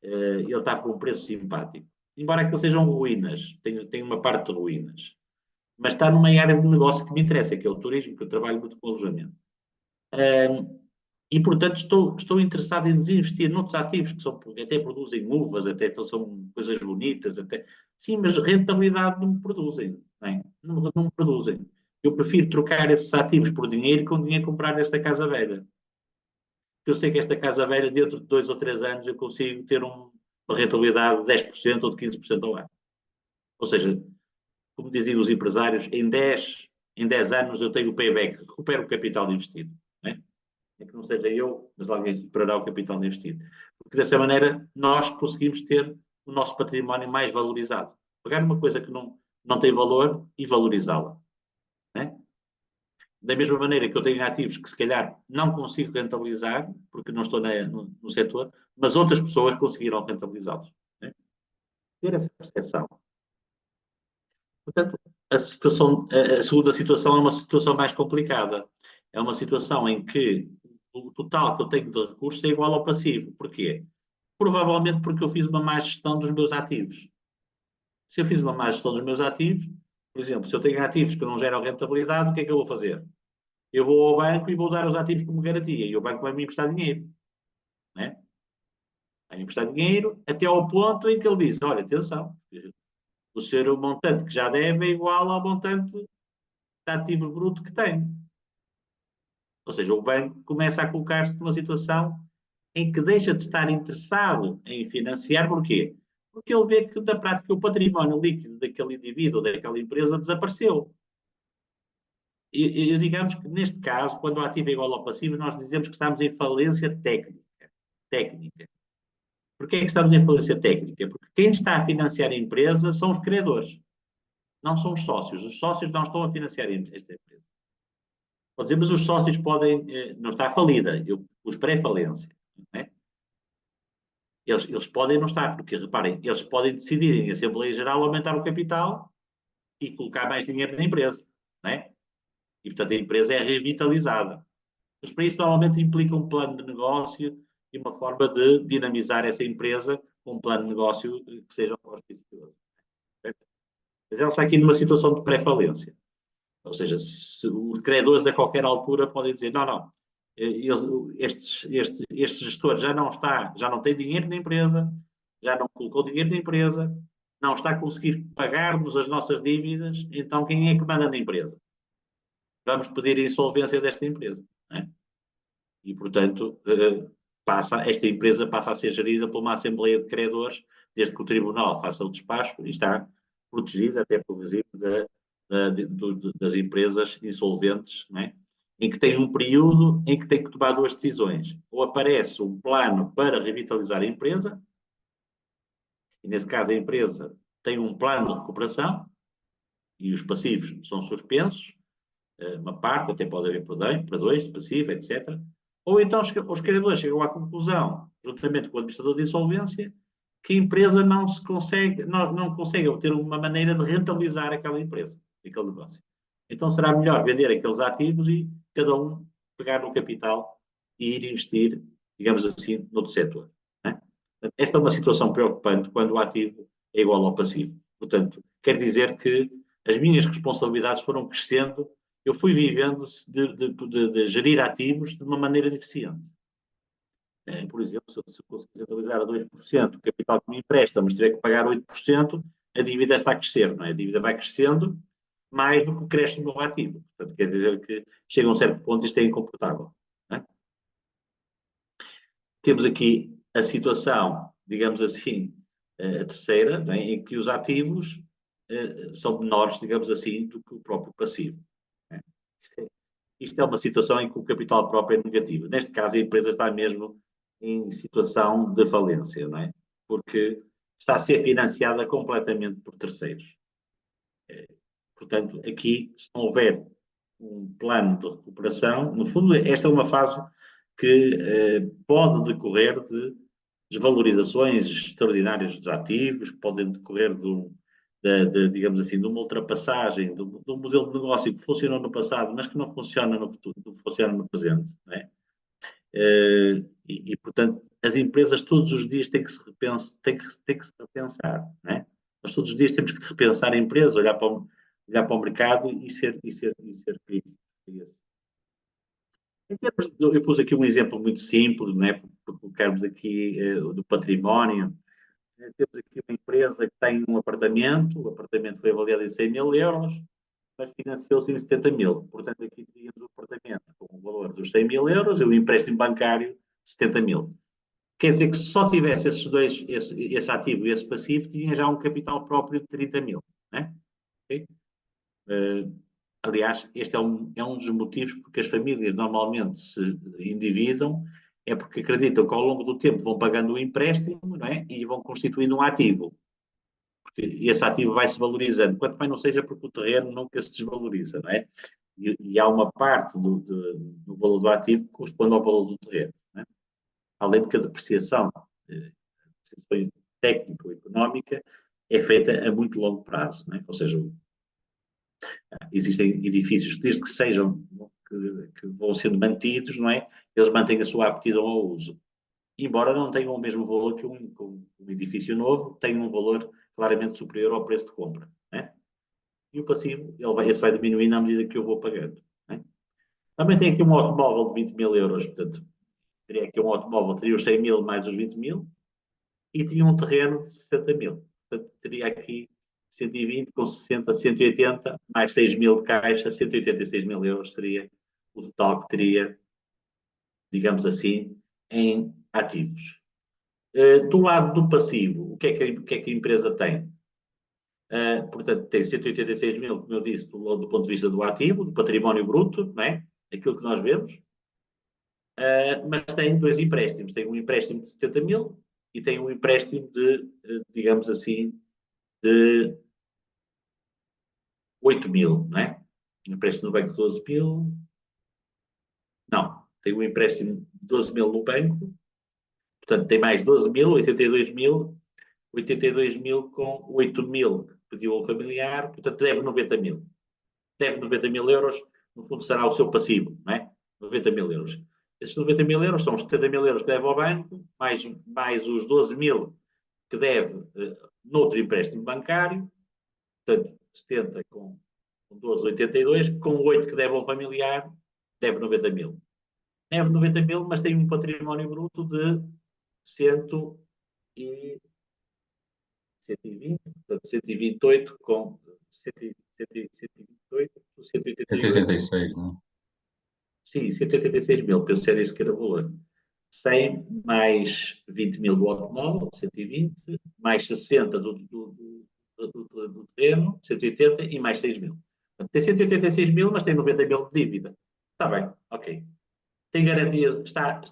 Ele está por um preço simpático. Embora aquilo sejam ruínas, tem uma parte de ruínas. Mas está numa área de negócio que me interessa, que é o turismo, que eu trabalho muito com alojamento. E, portanto, estou interessado em desinvestir noutros ativos que até produzem uvas, até são coisas bonitas, até. Sim, mas rentabilidade não me produzem, não é? Não me produzem. Eu prefiro trocar esses ativos por dinheiro e com dinheiro comprar esta casa velha. Eu sei que esta casa velha, dentro de 2 ou 3 anos, eu consigo ter uma rentabilidade de 10% ou de 15% ao ano. Ou seja, como diziam os empresários, em dez anos eu tenho o payback, recupero o capital investido. Não é? É que não seja eu, mas alguém superará o capital investido. Porque dessa maneira nós conseguimos ter o nosso património mais valorizado. Pegar uma coisa que não tem valor e valorizá-la. Né? Da mesma maneira que eu tenho ativos que se calhar não consigo rentabilizar, porque não estou no setor, mas outras pessoas conseguiram rentabilizá-los. Né? Ter essa percepção. Portanto, a segunda situação é uma situação mais complicada. É uma situação em que o total que eu tenho de recursos é igual ao passivo. Porquê? Provavelmente porque eu fiz uma má gestão dos meus ativos. Se eu fiz uma má gestão dos meus ativos, por exemplo, se eu tenho ativos que não geram rentabilidade, o que é que eu vou fazer? Eu vou ao banco e vou dar os ativos como garantia. E o banco vai me emprestar dinheiro. Né? Vai me emprestar dinheiro até ao ponto em que ele diz: olha, atenção, o seu montante que já deve é igual ao montante de ativo bruto que tem. Ou seja, o banco começa a colocar-se numa situação em que deixa de estar interessado em financiar. Porquê? Porque ele vê que, na prática, o património líquido daquele indivíduo, daquela empresa, desapareceu. E digamos que, neste caso, quando o ativo é igual ao passivo, nós dizemos que estamos em falência técnica. Porquê é que estamos em falência técnica? Porque quem está a financiar a empresa são os credores, não são os sócios. Os sócios não estão a financiar esta empresa. Pode dizer, mas os sócios podem, não está falida, eu pus pré-falência. Né? Eles podem não estar, porque reparem, eles podem decidir em Assembleia Geral aumentar o capital e colocar mais dinheiro na empresa. Né? E, portanto, a empresa é revitalizada. Mas para isso, normalmente implica um plano de negócio e uma forma de dinamizar essa empresa com um plano de negócio que seja auspicioso. Mas ela está aqui numa situação de pré-falência. Ou seja, os credores a qualquer altura podem dizer, não, este gestor já não tem dinheiro na empresa, já não colocou dinheiro na empresa, não está a conseguir pagar-nos as nossas dívidas, então quem é que manda na empresa? Vamos pedir a insolvência desta empresa. Né? E, portanto, esta empresa passa a ser gerida por uma Assembleia de Credores, desde que o Tribunal faça o despacho e está protegida até pelo regime das empresas insolventes, não é? Em que tem um período em que tem que tomar duas decisões. Ou aparece um plano para revitalizar a empresa, e nesse caso a empresa tem um plano de recuperação, e os passivos são suspensos, uma parte, até pode haver para dois, passivo, etc. Ou então os credores chegam à conclusão, juntamente com o administrador de insolvência, que a empresa não consegue obter uma maneira de rentabilizar aquela empresa, aquele negócio. Então será melhor vender aqueles ativos e cada um pegar no capital e ir investir, digamos assim, noutro setor. Né? Esta é uma situação preocupante quando o ativo é igual ao passivo. Portanto, quer dizer que as minhas responsabilidades foram crescendo, eu fui vivendo de gerir ativos de uma maneira deficiente. Por exemplo, se eu conseguir rentabilizar a 2% o capital que me empresta, mas tiver que pagar 8%, a dívida está a crescer, não é? A dívida vai crescendo mais do que cresce o meu ativo. Portanto, quer dizer que chega a um certo ponto isto é incomportável. É? Temos aqui a situação, digamos assim, a terceira, é? Em que os ativos são menores, digamos assim, do que o próprio passivo. É? Isto é uma situação em que o capital próprio é negativo. Neste caso, a empresa está mesmo em situação de falência, não é? Porque está a ser financiada completamente por terceiros. Portanto, aqui, se não houver um plano de recuperação, no fundo, esta é uma fase que pode decorrer de desvalorizações extraordinárias dos ativos, podem decorrer digamos assim, de uma ultrapassagem do modelo de negócio que funcionou no passado, mas que não funciona no futuro, não funciona no presente. Não é? Portanto, as empresas todos os dias têm que se repensar. Não é? Nós todos os dias temos que repensar a empresa, olhar para o mercado e ser crítico. Eu pus aqui um exemplo muito simples, não é? Porque colocarmos aqui do património. Temos aqui uma empresa que tem um apartamento, o apartamento foi avaliado em 100 mil euros, mas financiou-se em 70 mil. Portanto, aqui tínhamos o apartamento com o valor dos 100 mil euros e o empréstimo bancário de 70 mil. Quer dizer que se só tivesse esses dois, esse ativo e esse passivo, tinha já um capital próprio de 30 mil. Né? Okay? Aliás, este é um dos motivos porque as famílias normalmente se endividam, é porque acreditam que ao longo do tempo vão pagando o empréstimo, não é? E vão constituindo um ativo. Porque esse ativo vai se valorizando, quanto mais não seja porque o terreno nunca se desvaloriza, não é? E há uma parte do valor do ativo que corresponde ao valor do terreno. Não é? Além de que a depreciação técnico-económica é feita a muito longo prazo, não é? Ou seja, existem edifícios, desde que sejam, que vão sendo mantidos, não é? Eles mantêm a sua aptidão ao uso. Embora não tenham o mesmo valor que um edifício novo, tem um valor claramente superior ao preço de compra. Né? E o passivo, esse vai diminuindo à medida que eu vou pagando. Né? Também tem aqui um automóvel de 20 mil euros, portanto, teria aqui um automóvel, teria os 100 mil mais os 20 mil, e tinha um terreno de 60 mil. Portanto, teria aqui 120 com 60, 180, mais 6 mil de caixa, 186 mil euros seria o total que teria, digamos assim, em ativos. Do lado do passivo, o que é que a empresa tem? Portanto, tem 186 mil, como eu disse, do ponto de vista do ativo, do património bruto, não é? Aquilo que nós vemos, mas tem dois empréstimos. Tem um empréstimo de 70 mil e tem um empréstimo de, digamos assim, de 8 mil, não é? Um empréstimo no banco de 12 mil. Não, tem um empréstimo de 12 mil no banco, portanto, tem mais 12 mil, 82 mil com 8 mil que pediu ao familiar, portanto, deve 90 mil. Deve 90 mil euros, no fundo será o seu passivo, não é? 90 mil euros. Esses 90 mil euros são os 70 mil euros que deve ao banco, mais os 12 mil que deve noutro empréstimo bancário, portanto, 70 com 12, 82, com 8 que deve ao familiar, deve 90 mil. Deve 90 mil, mas tem um património bruto de 100 e 120, portanto 128 com 128, 188, 186, não é? sim, 186 mil, penso que era isso que era o valor. 100 mais 20 mil do automóvel, 120, mais 60 do terreno, 180 e mais 6 mil. Portanto, tem 186 mil, mas tem 90 mil de dívida. Está bem, ok. Tem garantia,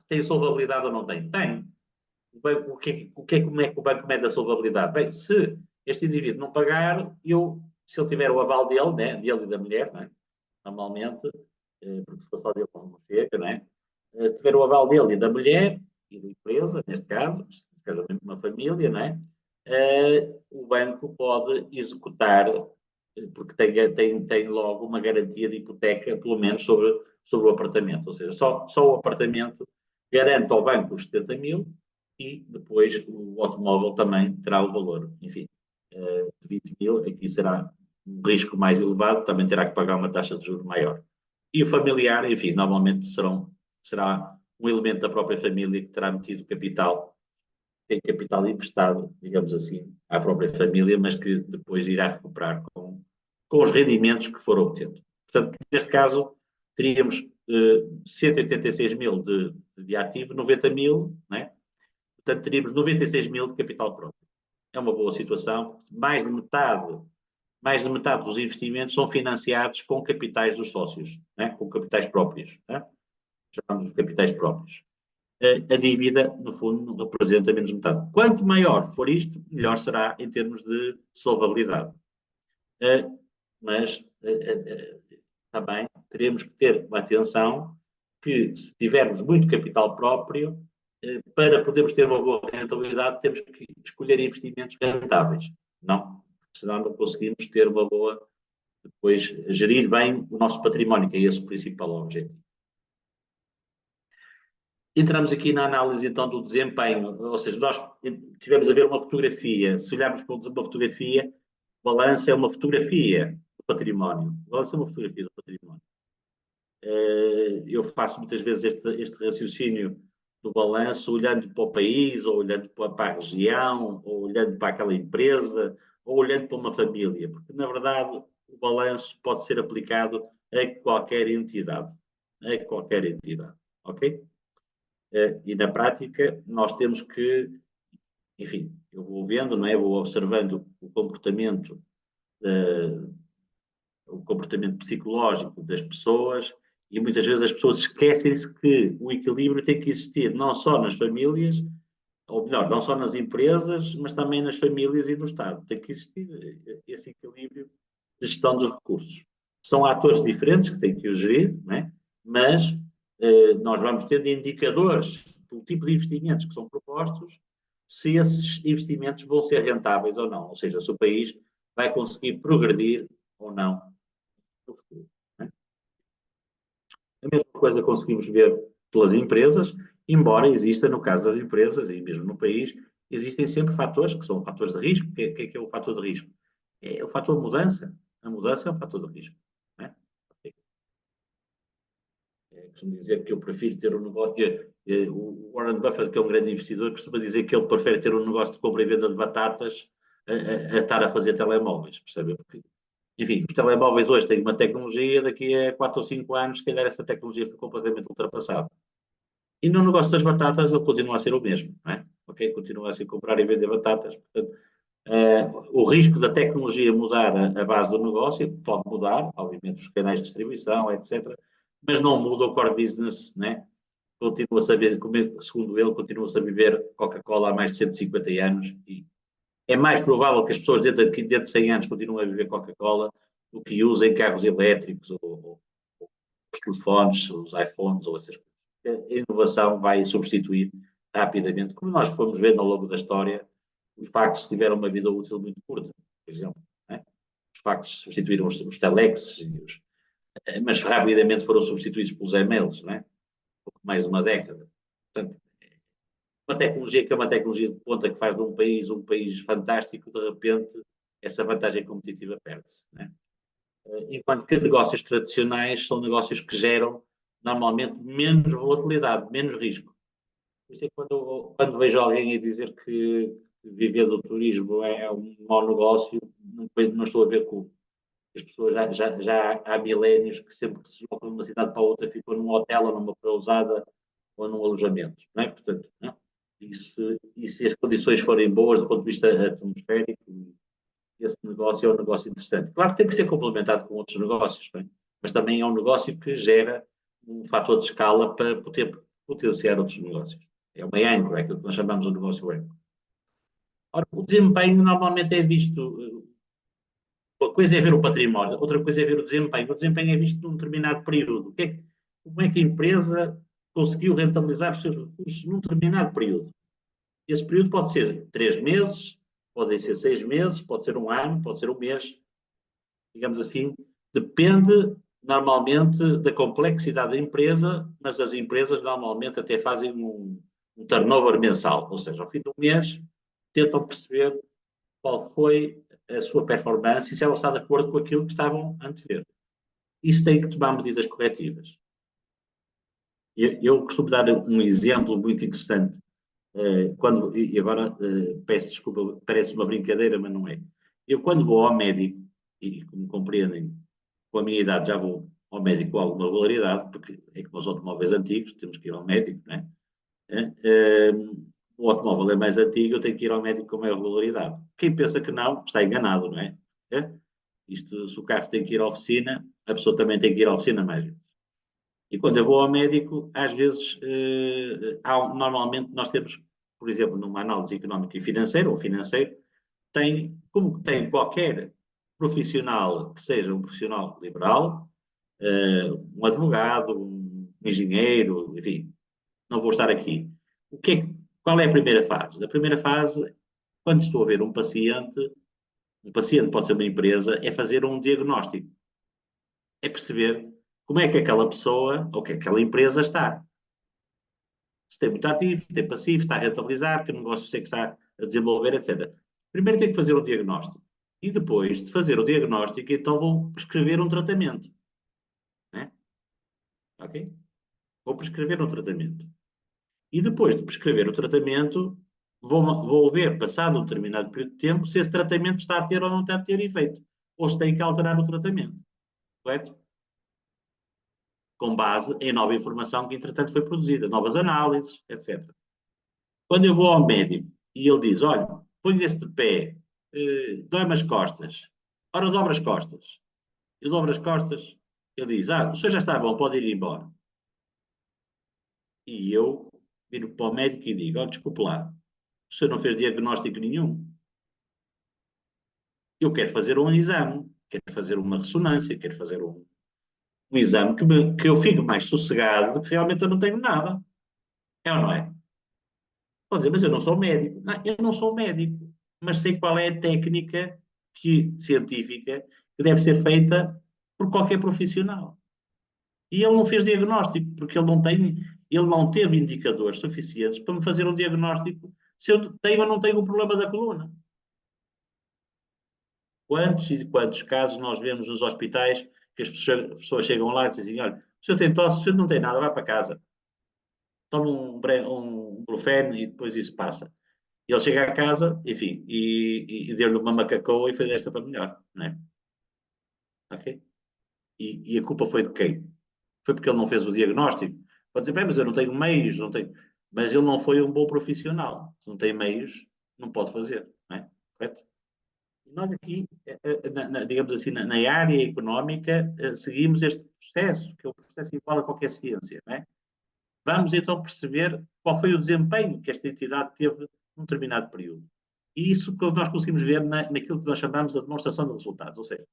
tem solvabilidade ou não tem? Tem. O banco, como é que o banco mede a solvabilidade? Bem, se este indivíduo não pagar, se ele tiver o aval dele, né, dele e da mulher, né, normalmente, porque se for só dele não chega, né, se tiver o aval dele e da mulher e da empresa, neste caso uma família, né, o banco pode executar, porque tem logo uma garantia de hipoteca, pelo menos sobre o apartamento. Ou seja, só o apartamento garante ao banco os 70 mil, e depois o automóvel também terá o valor, enfim, de 20 mil, aqui será um risco mais elevado, também terá que pagar uma taxa de juros maior. E o familiar, enfim, normalmente será um elemento da própria família que terá metido capital, tem capital emprestado, digamos assim, à própria família, mas que depois irá recuperar com os rendimentos que for obtendo. Portanto, neste caso, teríamos 186 mil de ativo, 90 mil, né? Portanto, teríamos 96 mil de capital próprio. É uma boa situação, mais de metade dos investimentos são financiados com capitais dos sócios, né? Com capitais próprios, né? Chamamos de capitais próprios. A dívida, no fundo, representa menos metade. Quanto maior for isto, melhor será em termos de solvabilidade. Mas também teremos que ter uma atenção que, se tivermos muito capital próprio, para podermos ter uma boa rentabilidade, temos que escolher investimentos rentáveis. Não, senão não conseguimos ter uma boa, depois gerir bem o nosso património, que é esse o principal objetivo. Entramos aqui na análise então do desempenho, ou seja, nós tivemos a ver uma fotografia, se olharmos para uma fotografia, o balanço é uma fotografia do património. O balanço é uma fotografia do património. Eu faço muitas vezes este raciocínio do balanço olhando para o país, ou olhando para a região, ou olhando para aquela empresa, ou olhando para uma família, porque na verdade o balanço pode ser aplicado a qualquer entidade, ok? E na prática nós temos que, enfim, eu vou vendo, não é? Vou observando o comportamento psicológico das pessoas e muitas vezes as pessoas esquecem-se que o equilíbrio tem que existir não só nas famílias, ou melhor, não só nas empresas, mas também nas famílias e no Estado. Tem que existir esse equilíbrio de gestão dos recursos. São atores diferentes que têm que o gerir, não é? Mas nós vamos tendo indicadores pelo tipo de investimentos que são propostos, se esses investimentos vão ser rentáveis ou não, ou seja, se o país vai conseguir progredir ou não no futuro. Né? A mesma coisa conseguimos ver pelas empresas, embora exista no caso das empresas e mesmo no país, existem sempre fatores que são fatores de risco. O que é o fator de risco? É o fator mudança. A mudança é um fator de risco. Né? Costumo dizer que eu prefiro ter um negócio. O Warren Buffett, que é um grande investidor, costuma dizer que ele prefere ter um negócio de compra e venda de batatas a estar a fazer telemóveis, percebe? Porque, enfim, os telemóveis hoje têm uma tecnologia, daqui a 4 ou 5 anos, se calhar essa tecnologia foi completamente ultrapassada. E no negócio das batatas ele continua a ser o mesmo, não é? Ok? Continua a ser comprar e vender batatas. Portanto, o risco da tecnologia mudar a base do negócio pode mudar, obviamente os canais de distribuição, etc., mas não muda o core business, né? Continua a saber, segundo ele, continua-se a viver Coca-Cola há mais de 150 anos e é mais provável que as pessoas dentro de 100 anos continuem a viver Coca-Cola do que usem carros elétricos ou os telefones, os iPhones ou essas coisas. A inovação vai substituir rapidamente, como nós fomos vendo ao longo da história, os factos tiveram uma vida útil muito curta, por exemplo. Né? Os factos substituíram os telex, mas rapidamente foram substituídos pelos e-mails, né? Pouco mais de uma década. Portanto, uma tecnologia que é uma tecnologia de ponta que faz de um país fantástico, de repente, essa vantagem competitiva perde-se. Né? Enquanto que negócios tradicionais são negócios que geram, normalmente, menos volatilidade, menos risco. Por isso é que quando vejo alguém a dizer que viver do turismo é um mau negócio, não estou a ver como. As pessoas já há milénios que sempre que se deslocam de uma cidade para outra ficam num hotel ou numa pousada ou num alojamento. Não é? Portanto, não? E se as condições forem boas do ponto de vista atmosférico, esse negócio é um negócio interessante. Claro que tem que ser complementado com outros negócios, não é? Mas também é um negócio que gera um fator de escala para poder potenciar outros negócios. É uma âncora, é aquilo que nós chamamos de um negócio âncora. Ora, o desempenho normalmente é visto. Uma coisa é ver o património, outra coisa é ver o desempenho. O desempenho é visto num determinado período. Como é que a empresa conseguiu rentabilizar os seus recursos num determinado período? Esse período pode ser 3 meses, podem ser 6 meses, pode ser um ano, pode ser um mês, digamos assim. Depende normalmente da complexidade da empresa, mas as empresas normalmente até fazem um turnover mensal, ou seja, ao fim do mês, tentam perceber qual foi a sua performance e se ela está de acordo com aquilo que estavam a antever. Isso tem que tomar medidas corretivas. Eu costumo dar um exemplo muito interessante. Quando, e agora peço desculpa, parece uma brincadeira, mas não é. Eu, quando vou ao médico, e como compreendem, com a minha idade já vou ao médico com alguma regularidade, porque é como os automóveis antigos, temos que ir ao médico, não é? O automóvel é mais antigo, eu tenho que ir ao médico com maior regularidade. Quem pensa que não, está enganado, não é? Isto, se o carro tem que ir à oficina, a pessoa também tem que ir à oficina mais vezes. E quando eu vou ao médico, às vezes, normalmente nós temos, por exemplo, numa análise económica e financeira, ou financeiro, tem, como tem qualquer profissional que seja um profissional liberal, um advogado, um engenheiro, enfim, não vou estar aqui. Qual é a primeira fase? A primeira fase, quando estou a ver um paciente pode ser uma empresa, é fazer um diagnóstico. É perceber como é que aquela pessoa ou que aquela empresa está. Se tem muito ativo, se tem passivo, está a rentabilizar, que negócio sei que está a desenvolver, etc. Primeiro tem que fazer o diagnóstico. E depois de fazer o diagnóstico, então vou prescrever um tratamento. Né? Ok? Vou prescrever um tratamento. E depois de prescrever o tratamento, vou ver, passado um determinado período de tempo, se esse tratamento está a ter ou não está a ter efeito. Ou se tem que alterar o tratamento. Correto? Com base em nova informação que, entretanto, foi produzida, novas análises, etc. Quando eu vou ao médico e ele diz: olha, ponha-se de pé, dói-me as costas, ora dobra as costas. Eu dobro as costas, ele diz: o senhor já está bom, pode ir embora. E eu viro para o médico e digo: desculpe lá, o senhor não fez diagnóstico nenhum. Eu quero fazer um exame, quero fazer uma ressonância, quero fazer um exame que eu fique mais sossegado de que realmente eu não tenho nada. É ou não é? Pode dizer, mas eu não sou médico. Não, eu não sou médico, mas sei qual é a técnica científica que deve ser feita por qualquer profissional. E ele não fez diagnóstico, porque ele não teve indicadores suficientes para me fazer um diagnóstico se eu tenho ou não tenho o problema da coluna. Quantos e quantos casos nós vemos nos hospitais que as pessoas chegam lá e dizem: olha, o senhor tem tosse, o senhor não tem nada, vá para casa. Toma um brufeno e depois isso passa. E ele chega a casa, enfim, e deu-lhe uma macacoa e fez esta para melhor, não é? Ok? E a culpa foi de quem? Foi porque ele não fez o diagnóstico. Pode dizer: bem, mas eu não tenho meios, não tenho. Mas ele não foi um bom profissional. Se não tem meios, não pode fazer, não é? Correto? Nós aqui, digamos assim, na área económica, seguimos este processo, que é o processo igual a qualquer ciência, não é? Vamos então perceber qual foi o desempenho que esta entidade teve num determinado período. E isso que nós conseguimos ver naquilo que nós chamamos de demonstração de resultados, ou seja,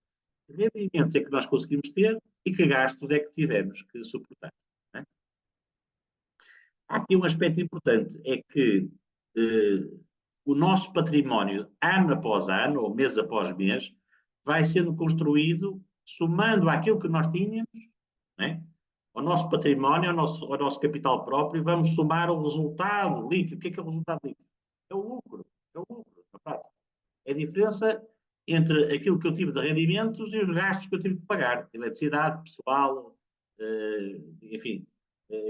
que rendimentos é que nós conseguimos ter e que gastos é que tivemos que suportar. Não é? Há aqui um aspecto importante, é que o nosso património, ano após ano, ou mês após mês, vai sendo construído somando aquilo que nós tínhamos, né? Ao nosso património, ao nosso capital próprio, vamos somar o resultado líquido. O que é o resultado líquido? É o lucro. É o lucro, na prática. É a diferença entre aquilo que eu tive de rendimentos e os gastos que eu tive de pagar. Eletricidade, pessoal, enfim,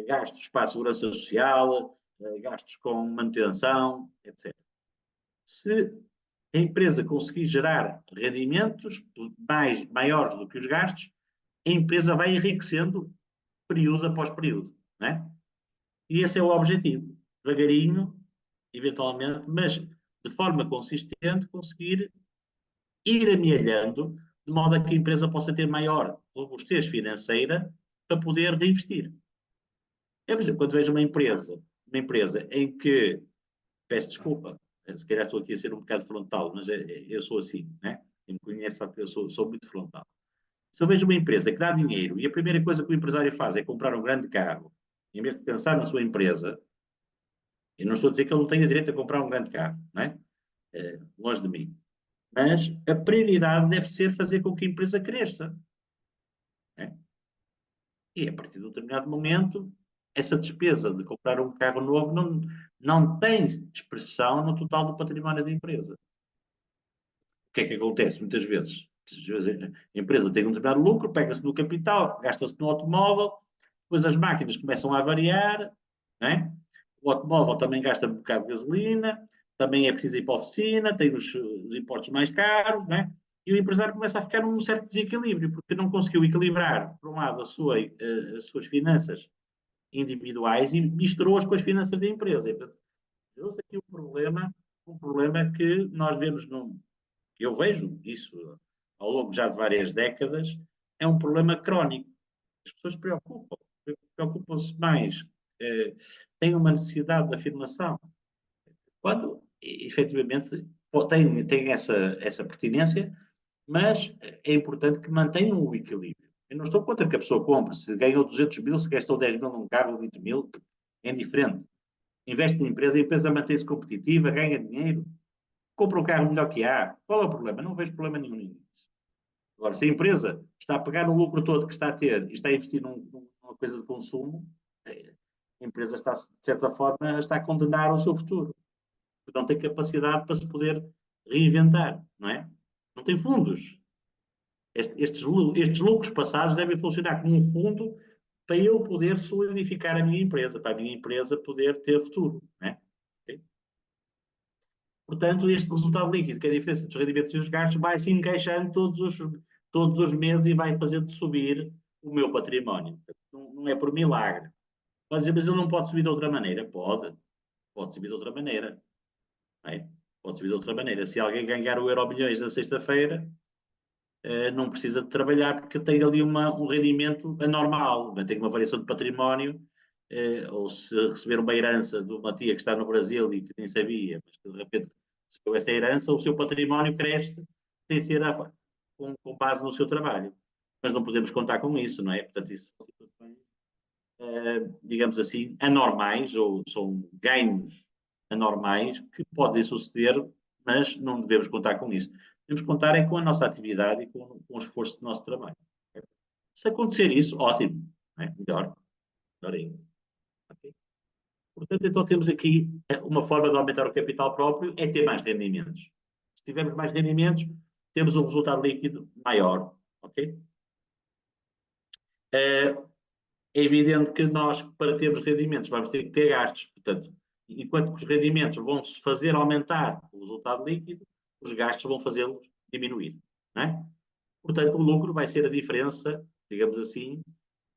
gastos para a segurança social, gastos com manutenção, etc. Se a empresa conseguir gerar rendimentos maiores do que os gastos, a empresa vai enriquecendo período após período. Né? E esse é o objetivo. Devagarinho, eventualmente, mas de forma consistente, conseguir ir amealhando, de modo a que a empresa possa ter maior robustez financeira para poder reinvestir. É, por exemplo, quando vejo uma empresa em que, peço desculpa, se calhar estou aqui a ser um bocado frontal, mas eu sou assim, né? Quem me conhece sabe que eu sou muito frontal. Se eu vejo uma empresa que dá dinheiro e a primeira coisa que o empresário faz é comprar um grande carro, em vez de pensar na sua empresa, eu não estou a dizer que ele não tenha direito a comprar um grande carro, não é? Longe de mim. Mas a prioridade deve ser fazer com que a empresa cresça. Né? E a partir de um determinado momento, essa despesa de comprar um carro novo não tem expressão no total do património da empresa. O que é que acontece muitas vezes? A empresa tem um determinado lucro, pega-se no capital, gasta-se no automóvel, depois as máquinas começam a variar, não é? O automóvel também gasta um bocado de gasolina, também é preciso ir para a oficina, tem os impostos mais caros, não é? E o empresário começa a ficar num certo desequilíbrio, porque não conseguiu equilibrar, por um lado, as suas finanças individuais e misturou-as com as finanças da empresa. E, portanto, trouxe aqui um problema que nós vemos, eu vejo isso ao longo já de várias décadas, é um problema crónico. As pessoas preocupam-se mais, têm uma necessidade de afirmação, quando efetivamente tem essa pertinência, mas é importante que mantenham o equilíbrio. Eu não estou contra que a pessoa compre, se ganhou 200 mil, se gastou 10 mil num carro, 20 mil, é indiferente. Investe na empresa, a empresa mantém-se competitiva, ganha dinheiro, compra o carro melhor que há. Qual é o problema? Não vejo problema nenhum nisso. Agora, se a empresa está a pegar no lucro todo que está a ter e está a investir numa coisa de consumo, a empresa está, de certa forma, está a condenar o seu futuro. Porque não tem capacidade para se poder reinventar, não é? Não tem fundos. Estes lucros passados devem funcionar como um fundo para eu poder solidificar a minha empresa, para a minha empresa poder ter futuro, não é? Okay? Portanto, este resultado líquido, que é a diferença entre os rendimentos e os gastos, vai se encaixando todos os meses e vai fazendo subir o meu património. Não é por milagre. Pode dizer, mas ele não pode subir de outra maneira? Pode subir de outra maneira. Não é? Pode subir de outra maneira. Se alguém ganhar o Euro Milhões na sexta-feira, não precisa de trabalhar porque tem ali um rendimento anormal, tem uma variação de património, ou se receber uma herança de uma tia que está no Brasil e que nem sabia, mas que de repente recebeu essa herança, o seu património cresce sem ser com base no seu trabalho. Mas não podemos contar com isso, não é? Portanto, isso são situações, digamos assim, anormais, ou são ganhos anormais que podem suceder, mas não devemos contar com isso. Devemos contar é com a nossa atividade e com o esforço do nosso trabalho. Se acontecer isso, ótimo, é? Melhor ainda. Okay? Portanto, então temos aqui uma forma de aumentar o capital próprio, é ter mais rendimentos. Se tivermos mais rendimentos, temos um resultado líquido maior. Ok? É evidente que nós, para termos rendimentos, vamos ter que ter gastos. Portanto, enquanto que os rendimentos vão se fazer aumentar o resultado líquido, os gastos vão fazê-lo diminuir. Não é? Portanto, o lucro vai ser a diferença, digamos assim,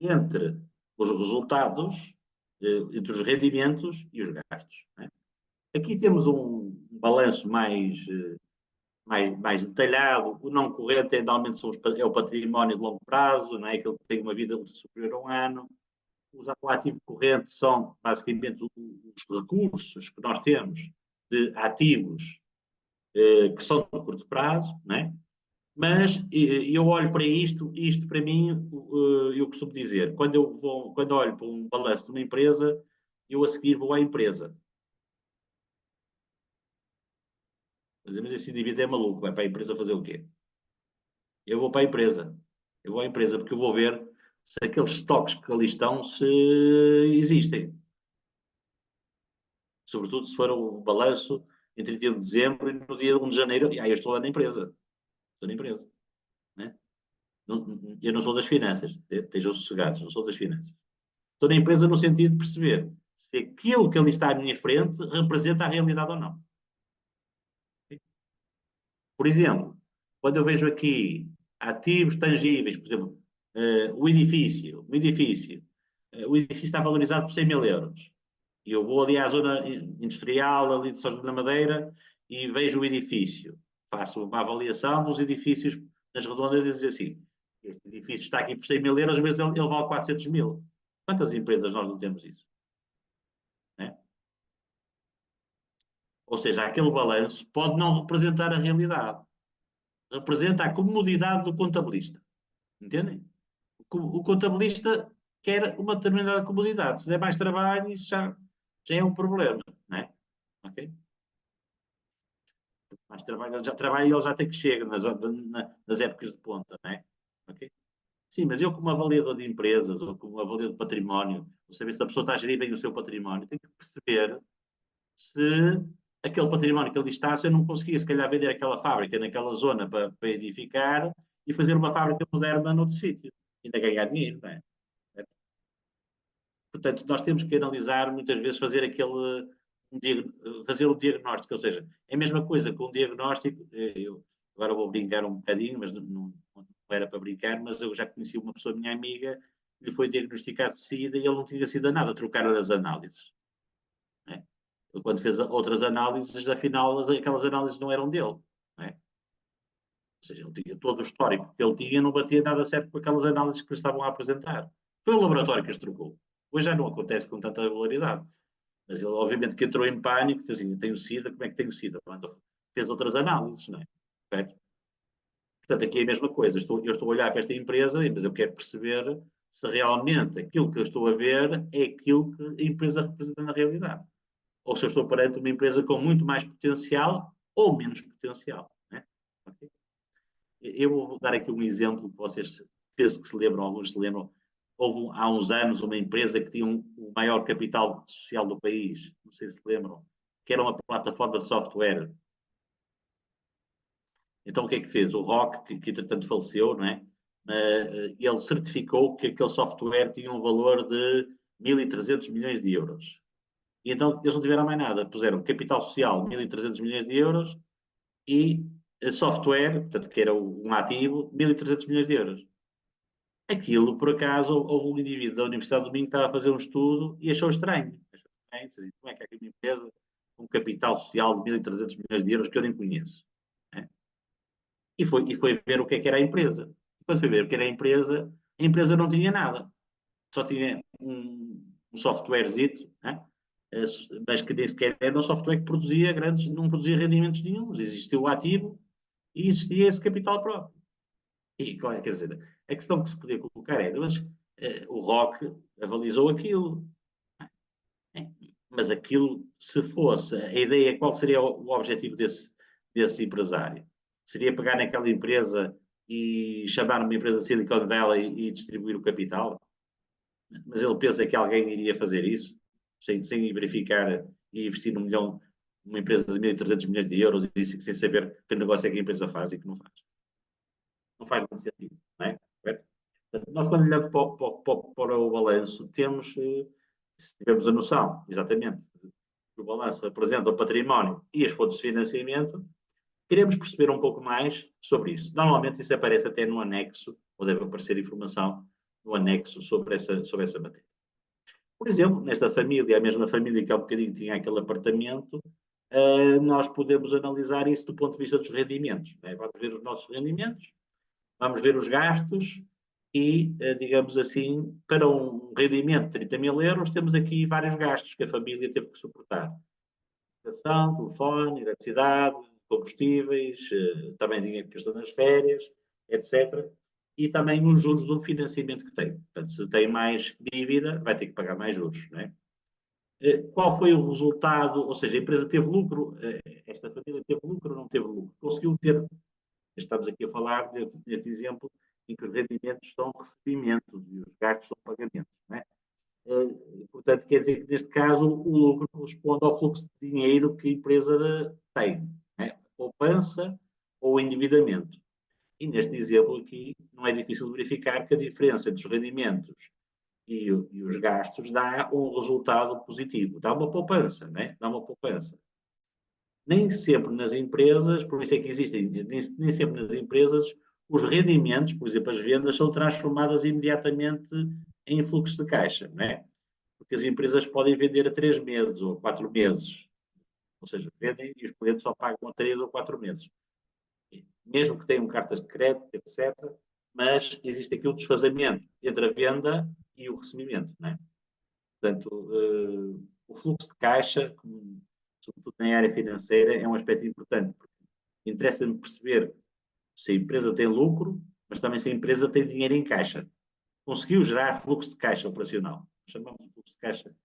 entre os resultados, entre os rendimentos e os gastos. Não é? Aqui temos um balanço mais detalhado. O não corrente, normalmente, é o património de longo prazo, não é? Aquele que tem uma vida muito superior a um ano. O ativo corrente são, basicamente, os recursos que nós temos de ativos que são de curto prazo, não é? Mas eu olho para isto para mim, eu costumo dizer, quando olho para um balanço de uma empresa, eu a seguir vou à empresa. Mas esse indivíduo é maluco, vai para a empresa fazer o quê? Eu vou para a empresa. Eu vou à empresa porque eu vou ver se aqueles estoques que ali estão se existem. Sobretudo se for o balanço em 31 de dezembro e no dia 1 de janeiro, eu estou lá na empresa. Estou na empresa. Né? Eu não sou das finanças, estejam sossegados, não sou das finanças. Estou na empresa no sentido de perceber se aquilo que ali está à minha frente representa a realidade ou não. Por exemplo, quando eu vejo aqui ativos tangíveis, por exemplo, o edifício está valorizado por 100 mil euros. E eu vou ali à zona industrial, ali de São João da Madeira, e vejo o edifício. Faço uma avaliação dos edifícios nas redondezas e dizer assim, este edifício está aqui por 100 mil euros, mas ele vale 400 mil. Quantas empresas nós não temos isso? Né? Ou seja, aquele balanço pode não representar a realidade. Representa a comodidade do contabilista. Entendem? O contabilista quer uma determinada comodidade. Se der mais trabalho, isso já é um problema. Não é? Okay? Mais trabalho, ele já trabalha e ele já tem que chegar nas épocas de ponta. Não é? Okay? Sim, mas eu como avaliador de empresas ou como avaliador de património, saber se a pessoa está a gerir bem o seu património, tem que perceber se aquele património que ele está, se eu não conseguia, se calhar, vender aquela fábrica naquela zona para edificar e fazer uma fábrica moderna noutro sítio. Ainda ganhar dinheiro, não é? Portanto, nós temos que analisar, muitas vezes, fazer fazer um diagnóstico, ou seja, é a mesma coisa que um diagnóstico, eu agora vou brincar um bocadinho, mas não era para brincar, mas eu já conheci uma pessoa, minha amiga, que lhe foi diagnosticado SIDA e ele não tinha sido nada, trocaram as análises. Né? Ele, quando fez outras análises, afinal, aquelas análises não eram dele. Né? Ou seja, ele tinha todo o histórico que ele tinha, não batia nada certo com aquelas análises que lhe estavam a apresentar. Foi o laboratório que as trocou. Hoje já não acontece com tanta regularidade. Mas ele, obviamente, que entrou em pânico, disse assim, tenho SIDA, como é que tenho SIDA? Pronto, fez outras análises, não é? Certo? Portanto, aqui é a mesma coisa. Eu estou a olhar para esta empresa, mas eu quero perceber se realmente aquilo que eu estou a ver é aquilo que a empresa representa na realidade. Ou se eu estou perante uma empresa com muito mais potencial ou menos potencial. Né? Okay? Eu vou dar aqui um exemplo que vocês, penso que se lembram, alguns se lembram. Houve há uns anos uma empresa que tinha o maior capital social do país, não sei se lembram, que era uma plataforma de software. Então o que é que fez? O Rock, que entretanto faleceu, não é? Ele certificou que aquele software tinha um valor de 1.300 milhões de euros. E então eles não tiveram mais nada, puseram capital social 1.300 milhões de euros e software, portanto que era um ativo, 1.300 milhões de euros. Aquilo, por acaso, houve um indivíduo da Universidade do Minho que estava a fazer um estudo e achou estranho. Achou estranho, assim, como é que há aqui uma empresa com um capital social de 1.300 milhões de euros que eu nem conheço? Né? E foi ver o que era a empresa. E quando foi ver o que era a empresa não tinha nada. Só tinha um softwarezito, né? Mas que nem sequer era um software que produzia grandes, não produzia rendimentos nenhum. Existia o ativo e existia esse capital próprio. E, claro, quer dizer, a questão que se podia colocar era, mas o Rock avalizou aquilo. Né? Mas aquilo, se fosse, a ideia, qual seria o objetivo desse empresário? Seria pegar naquela empresa e chamar uma empresa Silicon Valley e distribuir o capital? Mas ele pensa que alguém iria fazer isso, sem verificar e investir numa empresa de 1.300 milhões de euros e sem saber que negócio é que a empresa faz e que não faz. Não faz muito sentido, não é? Nós, quando olhamos para o balanço, temos, se tivermos a noção, exatamente, que o balanço representa o património e as fontes de financiamento, queremos perceber um pouco mais sobre isso. Normalmente isso aparece até no anexo, ou deve aparecer informação no anexo sobre essa matéria. Por exemplo, nesta família, a mesma família que há um bocadinho tinha aquele apartamento, nós podemos analisar isso do ponto de vista dos rendimentos. Né? Vamos ver os nossos rendimentos, vamos ver os gastos e, digamos assim, para um rendimento de 30 mil euros, temos aqui vários gastos que a família teve que suportar. Educação, telefone, eletricidade, combustíveis, também dinheiro que gastou nas férias, etc. E também os juros do financiamento que tem. Portanto, se tem mais dívida, vai ter que pagar mais juros. Não é? Qual foi o resultado? Ou seja, a empresa teve lucro, esta família teve lucro ou não teve lucro? Conseguiu ter, estamos aqui a falar deste exemplo, em que os rendimentos são recebimentos e os gastos são pagamentos. Não é? Portanto, quer dizer que neste caso o lucro corresponde ao fluxo de dinheiro que a empresa tem, né? Poupança ou endividamento. E neste exemplo aqui não é difícil verificar que a diferença entre os rendimentos e os gastos dá um resultado positivo, dá uma poupança, né? Dá uma poupança. Nem sempre nas empresas, por isso é que existem, nem sempre nas empresas os rendimentos, por exemplo, as vendas, são transformadas imediatamente em fluxo de caixa, não é? Porque as empresas podem vender a 3 meses ou 4 meses. Ou seja, vendem e os clientes só pagam a 3 ou 4 meses. Mesmo que tenham cartas de crédito, etc. Mas existe aqui o desfazamento entre a venda e o recebimento. Não é? Portanto, o fluxo de caixa, sobretudo na área financeira, é um aspecto importante. Interessa-me perceber se a empresa tem lucro, mas também se a empresa tem dinheiro em caixa. Conseguiu gerar fluxo de caixa operacional. Chamamos de fluxo de caixa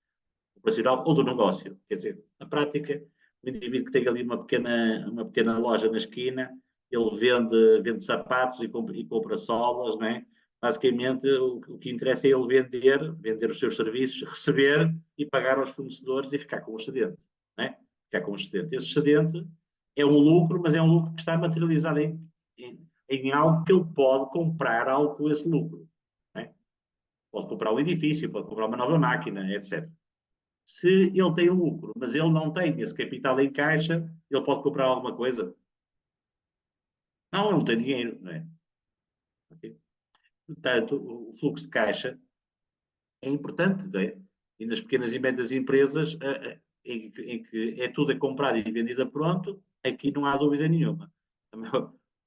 operacional ou do negócio. Quer dizer, na prática, o indivíduo que tem ali uma pequena loja na esquina, ele vende sapatos e compra solas, não é? Basicamente, o que interessa é ele vender os seus serviços, receber e pagar aos fornecedores e ficar com o excedente. Não é? Ficar com o excedente. Esse excedente é um lucro, mas é um lucro que está materializado em algo que ele pode comprar algo com esse lucro. Não é? Pode comprar um edifício, pode comprar uma nova máquina, etc. Se ele tem lucro, mas ele não tem esse capital em caixa, ele pode comprar alguma coisa? Não, ele não tem dinheiro, não é? Okay? Portanto, o fluxo de caixa é importante, não é? E nas pequenas e médias empresas, em que é tudo comprado e vendido pronto, aqui não há dúvida nenhuma.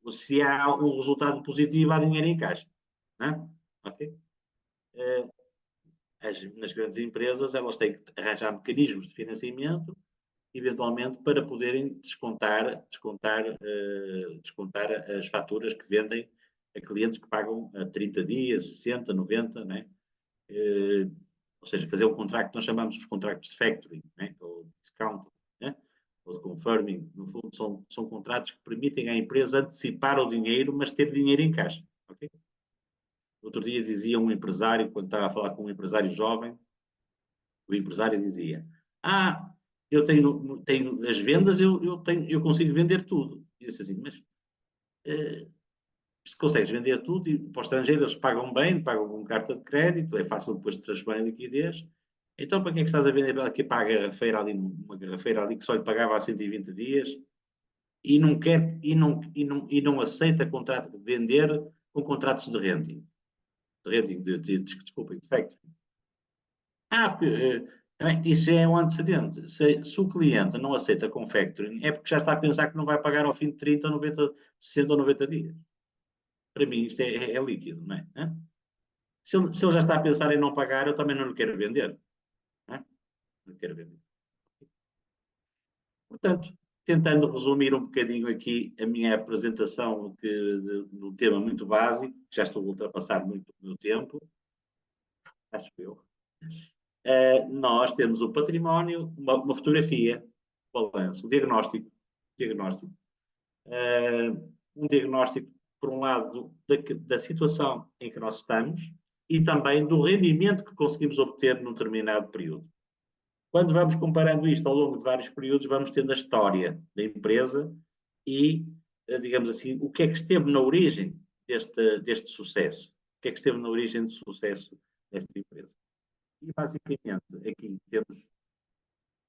Se há um resultado positivo, há dinheiro em caixa. Não é? Okay? Nas grandes empresas, elas têm que arranjar mecanismos de financiamento, eventualmente, para poderem descontar as faturas que vendem a clientes que pagam a 30 dias, 60, 90, né? Ou seja, fazer um contrato que nós chamamos de contratos de factoring, né? Ou discount, né? Ou de confirming. No fundo, são contratos que permitem à empresa antecipar o dinheiro, mas ter dinheiro em caixa. Okay? Outro dia dizia um empresário, quando estava a falar com um empresário jovem, o empresário dizia: eu tenho as vendas, eu consigo vender tudo. E disse assim: mas se consegues vender tudo, e para os estrangeiros eles pagam bem, pagam com carta de crédito, é fácil depois de transferir a liquidez. Então, para que é que estás a vender aqui para a garrafeira ali, uma garrafeira ali que só lhe pagava há 120 dias e não quer e não aceita vender com contratos de renting? De renting, desculpa, de factoring. Porque isso é um antecedente. Se o cliente não aceita com factoring, é porque já está a pensar que não vai pagar ao fim de 30, 90, 60 ou 90 dias. Para mim, isto é líquido, não é? Se ele já está a pensar em não pagar, eu também não lhe quero vender. Não é? Não quero vender. Portanto, tentando resumir um bocadinho aqui a minha apresentação de um tema muito básico, já estou a ultrapassar muito o meu tempo, acho eu. Nós temos o património, uma fotografia, balanço, diagnóstico. Um diagnóstico, por um lado, da situação em que nós estamos e também do rendimento que conseguimos obter num determinado período. Quando vamos comparando isto ao longo de vários períodos, vamos tendo a história da empresa e, digamos assim, o que é que esteve na origem deste sucesso? O que é que esteve na origem do sucesso desta empresa? E, basicamente, aqui temos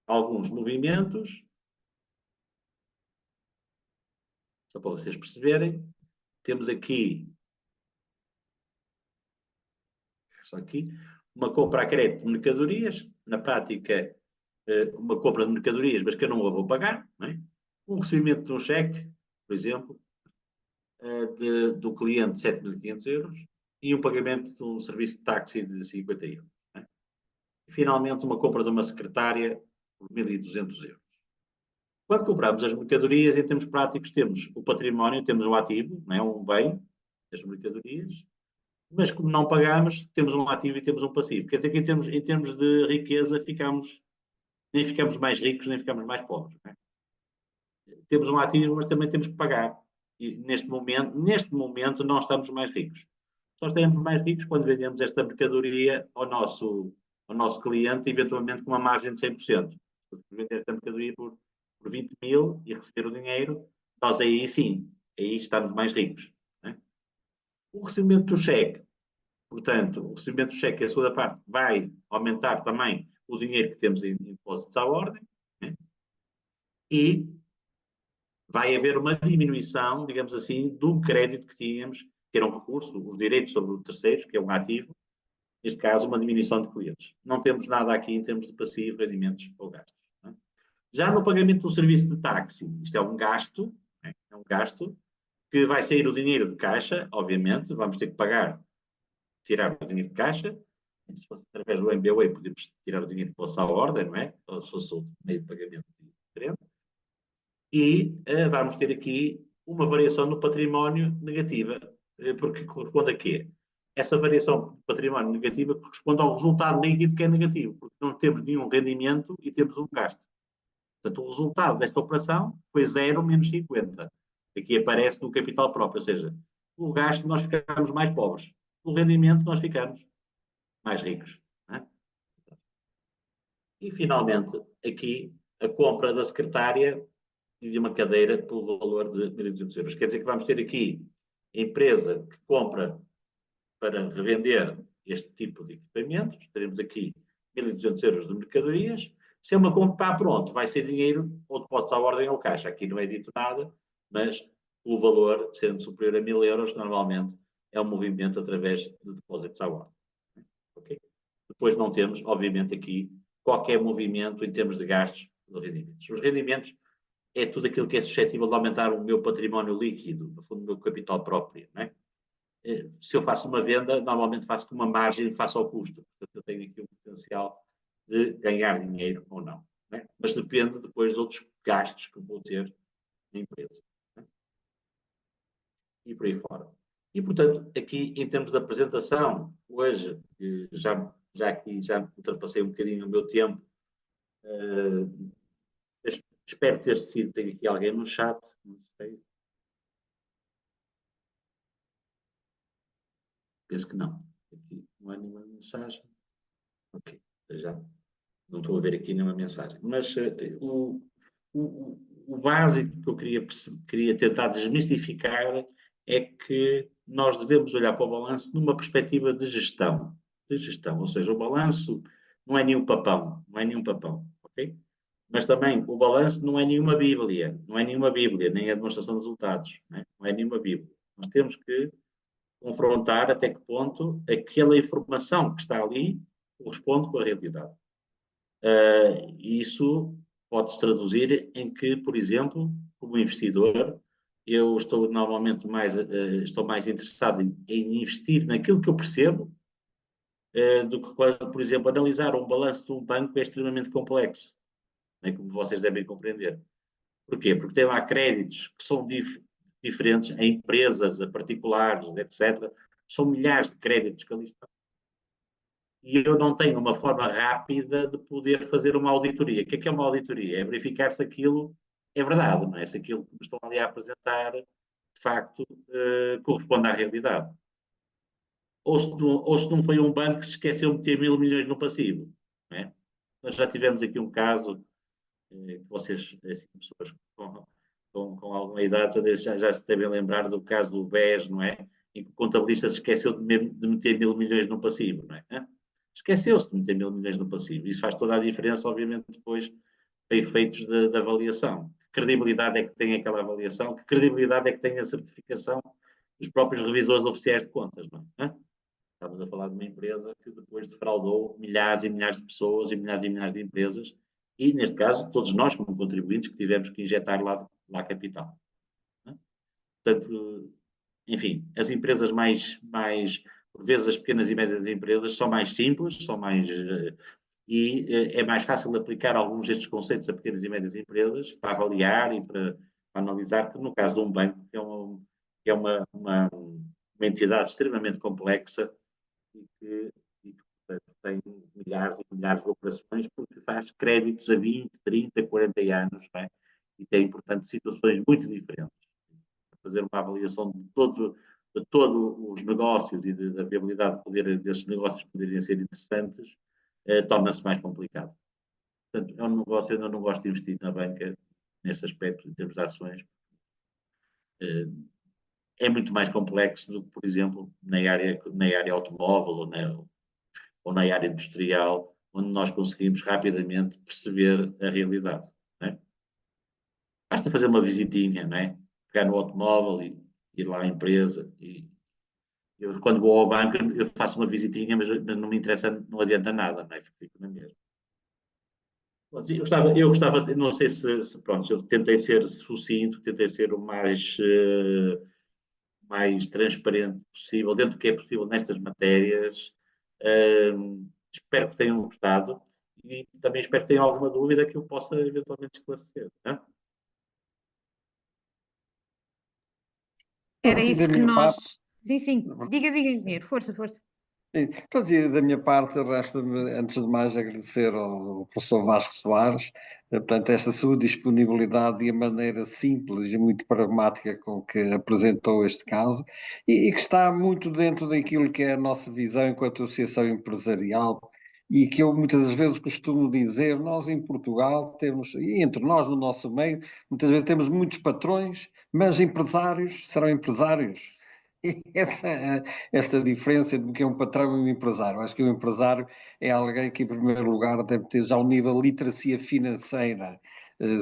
alguns movimentos, só para vocês perceberem. Temos aqui, só aqui, uma compra a crédito de mercadorias, na prática, uma compra de mercadorias, mas que eu não a vou pagar, não é? Um recebimento de um cheque, por exemplo, do cliente de 7.500 euros e um pagamento de um serviço de táxi de 50 euros. É? E, finalmente, uma compra de uma secretária por 1.200 euros. Quando compramos as mercadorias, em termos práticos, temos o património, temos o ativo, não é? Um bem, as mercadorias, mas como não pagamos, temos um ativo e temos um passivo. Quer dizer que em termos de riqueza, nem ficamos mais ricos, nem ficamos mais pobres. É? Temos um ativo, mas também temos que pagar. E neste momento não estamos mais ricos. Só estaremos mais ricos quando vendemos esta mercadoria ao nosso cliente, eventualmente com uma margem de 100%. Se vender esta mercadoria por 20 mil e receber o dinheiro, nós aí sim, aí estamos mais ricos. Né? O recebimento do cheque, portanto, o recebimento do cheque, a segunda parte, vai aumentar também o dinheiro que temos em depósitos à ordem, né? E vai haver uma diminuição, digamos assim, do crédito que tínhamos, que era um recurso, os direitos sobre terceiros, que é um ativo, neste caso, uma diminuição de clientes. Não temos nada aqui em termos de passivo, rendimentos ou gastos. Não é? Já no pagamento do serviço de táxi, isto é um gasto que vai sair o dinheiro de caixa, obviamente, vamos ter que tirar o dinheiro de caixa, se fosse através do MBWay, podemos tirar o dinheiro para a ordem, não é? Ou se fosse outro meio de pagamento diferente. E vamos ter aqui uma variação no património negativa, porque corresponde a quê? Essa variação do património negativa corresponde ao resultado líquido que é negativo, porque não temos nenhum rendimento e temos um gasto. Portanto, o resultado desta operação foi 0 menos 50. Aqui aparece no capital próprio, ou seja, o gasto nós ficamos mais pobres. o rendimento nós ficamos mais ricos. Não é? E, finalmente, aqui, a compra da secretária e de uma cadeira pelo valor de 1.200 euros. Quer dizer que vamos ter aqui a empresa que compra para revender este tipo de equipamentos, teremos aqui 1.200 euros de mercadorias. Se é uma compra, está pronto, vai ser dinheiro ou depósitos à ordem ou caixa. Aqui não é dito nada, mas o valor, sendo superior a 1.000 euros, normalmente é um movimento através de depósitos à ordem. Okay? Depois não temos, obviamente, aqui qualquer movimento em termos de gastos de rendimentos. Os rendimentos é tudo aquilo que é suscetível de aumentar o meu património líquido, no fundo, o meu capital próprio. Não é? Se eu faço uma venda, normalmente faço com uma margem face ao custo. Portanto, eu tenho aqui um potencial de ganhar dinheiro ou não. Né? Mas depende depois de outros gastos que vou ter na empresa. Né? E por aí fora. E, portanto, aqui, em termos de apresentação, hoje, já aqui já ultrapassei um bocadinho o meu tempo, espero ter sido, tenho aqui alguém no chat, não sei. Penso que não. Aqui não há nenhuma mensagem. Ok, já não estou a ver aqui nenhuma mensagem. Mas o básico que eu queria tentar desmistificar é que nós devemos olhar para o balanço numa perspectiva de gestão. De gestão, ou seja, o balanço não é nenhum papão, não é nenhum papão, ok? Mas também o balanço não é nenhuma Bíblia, não é nenhuma Bíblia, nem a demonstração de resultados, não é nenhuma Bíblia. Nós temos que confrontar até que ponto aquela informação que está ali corresponde com a realidade. E isso pode-se traduzir em que, por exemplo, como investidor, eu estou normalmente estou mais interessado em investir naquilo que eu percebo, do que quando, por exemplo, analisar um balanço de um banco é extremamente complexo, né, como vocês devem compreender. Porquê? Porque tem lá créditos que são diferentes a empresas, a particulares, etc. São milhares de créditos que ali estão. E eu não tenho uma forma rápida de poder fazer uma auditoria. O que é uma auditoria? É verificar se aquilo é verdade, não é? Se aquilo que me estão ali a apresentar, de facto, corresponde à realidade. Ou se não foi um banco que se esqueceu de meter 1.000 milhões no passivo, não é? Nós já tivemos aqui um caso, que vocês, assim, pessoas com alguma idade, já se devem lembrar do caso do BES, não é? Em que o contabilista se esqueceu de meter 1.000 milhões no passivo, não é? Esqueceu-se de meter 1.000 milhões no passivo. Isso faz toda a diferença, obviamente, depois para efeitos de avaliação. Que credibilidade é que tem aquela avaliação? Que credibilidade é que tem a certificação dos próprios revisores oficiais de contas? Não é? Estamos a falar de uma empresa que depois defraudou milhares e milhares de pessoas e milhares de empresas e, neste caso, todos nós, como contribuintes, que tivemos que injetar lá capital. Não é? Portanto, enfim, as empresas por vezes as pequenas e médias empresas são mais simples, é mais fácil aplicar alguns destes conceitos a pequenas e médias empresas para avaliar e para analisar, que no caso de um banco, que é uma entidade extremamente complexa e que portanto, tem milhares e milhares de operações porque faz créditos a 20, 30, 40 anos, não é? E tem, portanto, situações muito diferentes. Fazer uma avaliação de todos os negócios e da viabilidade desses negócios poderem ser interessantes, torna-se mais complicado. Portanto, é um negócio, eu ainda não gosto de investir na banca nesse aspecto, em termos de ações. É muito mais complexo do que, por exemplo, na área automóvel ou na área industrial, onde nós conseguimos rapidamente perceber a realidade. Não é? Basta fazer uma visitinha, não é? Pegar no automóvel e ir lá à empresa. Eu, quando vou ao banco, eu faço uma visitinha, mas não me interessa, não adianta nada, não é? Fico na mesma. Eu gostava, não sei pronto, eu tentei ser sucinto, tentei ser o mais transparente possível, dentro do que é possível nestas matérias. Espero que tenham gostado e também espero que tenham alguma dúvida que eu possa eventualmente esclarecer. Não é? Era Pronto, e isso da que minha nós. parte, Sim, sim. Diga, engenheiro. Força, força. Sim. Pronto, e da minha parte, resta-me, antes de mais, agradecer ao professor Vasco Soares, portanto, esta sua disponibilidade e a maneira simples e muito pragmática com que apresentou este caso e que está muito dentro daquilo que é a nossa visão enquanto associação empresarial e que eu muitas das vezes costumo dizer, nós em Portugal temos, e entre nós no nosso meio, muitas vezes temos muitos patrões, mas empresários serão empresários. E esta diferença do que é um patrão e um empresário. Acho que o empresário é alguém que, em primeiro lugar, deve ter já um nível de literacia financeira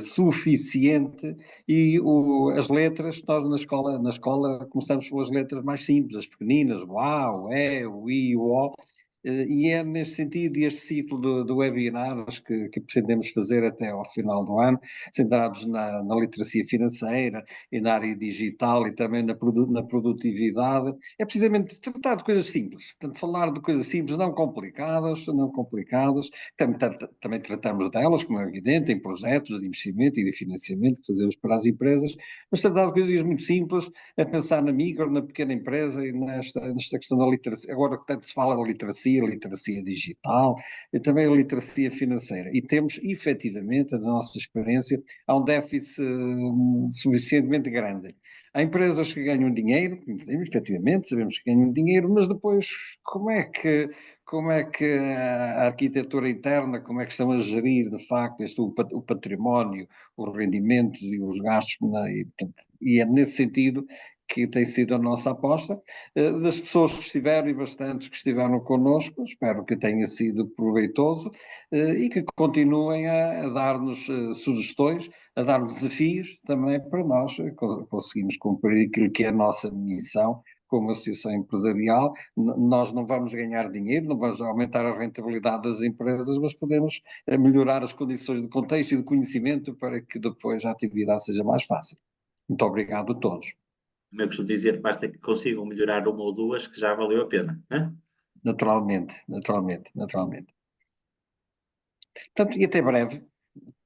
suficiente e as letras, nós na escola começamos pelas letras mais simples, as pequeninas, o A, o E, o I, o O, e é nesse sentido, e este ciclo de webinars que pretendemos fazer até ao final do ano, centrados na literacia financeira e na área digital e também na produtividade, é precisamente tratar de coisas simples, portanto, falar de coisas simples, não complicadas, também tratamos delas, como é evidente, em projetos de investimento e de financiamento que fazemos para as empresas, mas tratar de coisas muito simples, a pensar na micro, na pequena empresa e nesta questão da literacia, agora que tanto se fala da literacia digital e também a literacia financeira, e temos efetivamente, a nossa experiência, há um déficit suficientemente grande. Há empresas que ganham dinheiro, efetivamente, sabemos que ganham dinheiro, mas depois como é que a arquitetura interna, como é que estão a gerir de facto o património, os rendimentos e os gastos, e é nesse sentido que tem sido a nossa aposta. Das pessoas que estiveram e bastantes que estiveram connosco, espero que tenha sido proveitoso e que continuem a dar-nos sugestões, a dar-nos desafios também para nós conseguirmos cumprir aquilo que é a nossa missão como associação empresarial. Nós não vamos ganhar dinheiro, não vamos aumentar a rentabilidade das empresas, mas podemos melhorar as condições de contexto e de conhecimento para que depois a atividade seja mais fácil. Muito obrigado a todos. Como eu costumo dizer, basta que consigam melhorar uma ou duas, que já valeu a pena. Né? Naturalmente. Portanto, e até breve,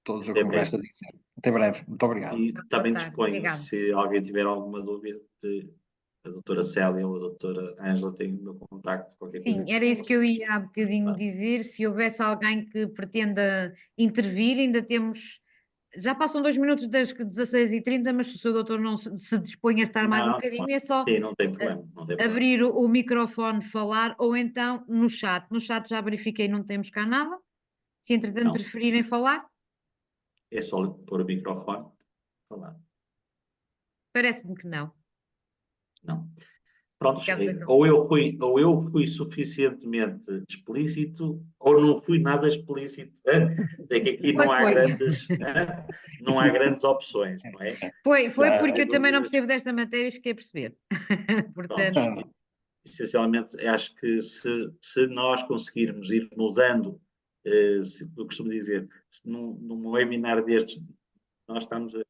todos Até com breve. resta dizer. Até breve, muito obrigado. E Boa também tarde, disponho, obrigada. se alguém tiver alguma dúvida, a doutora Célia ou a doutora Ângela têm o meu contacto, qualquer coisa Sim, que era isso que eu possa. ia há bocadinho dizer. Se houvesse alguém que pretenda intervir, ainda temos. Já passam 2 minutos das 16h30, mas se o seu doutor não se dispõe a estar mais um Não, bocadinho, é só sim, não tem problema, não tem problema. abrir o microfone, falar, ou então no chat. No chat já verifiquei, não temos cá nada. Se entretanto Não, preferirem falar, é só pôr o microfone, falar. parece-me que não. Não. Prontos, Obrigada, então. ou eu fui suficientemente explícito, ou não fui nada explícito. É que aqui não há Foi. não há grandes opções, não é? Foi Já, porque eu também não Dúvidas. percebo desta matéria e fiquei a perceber. Portanto, Prontos, essencialmente, acho que se nós conseguirmos ir mudando, eu costumo dizer, se num webinar destes, nós estamos a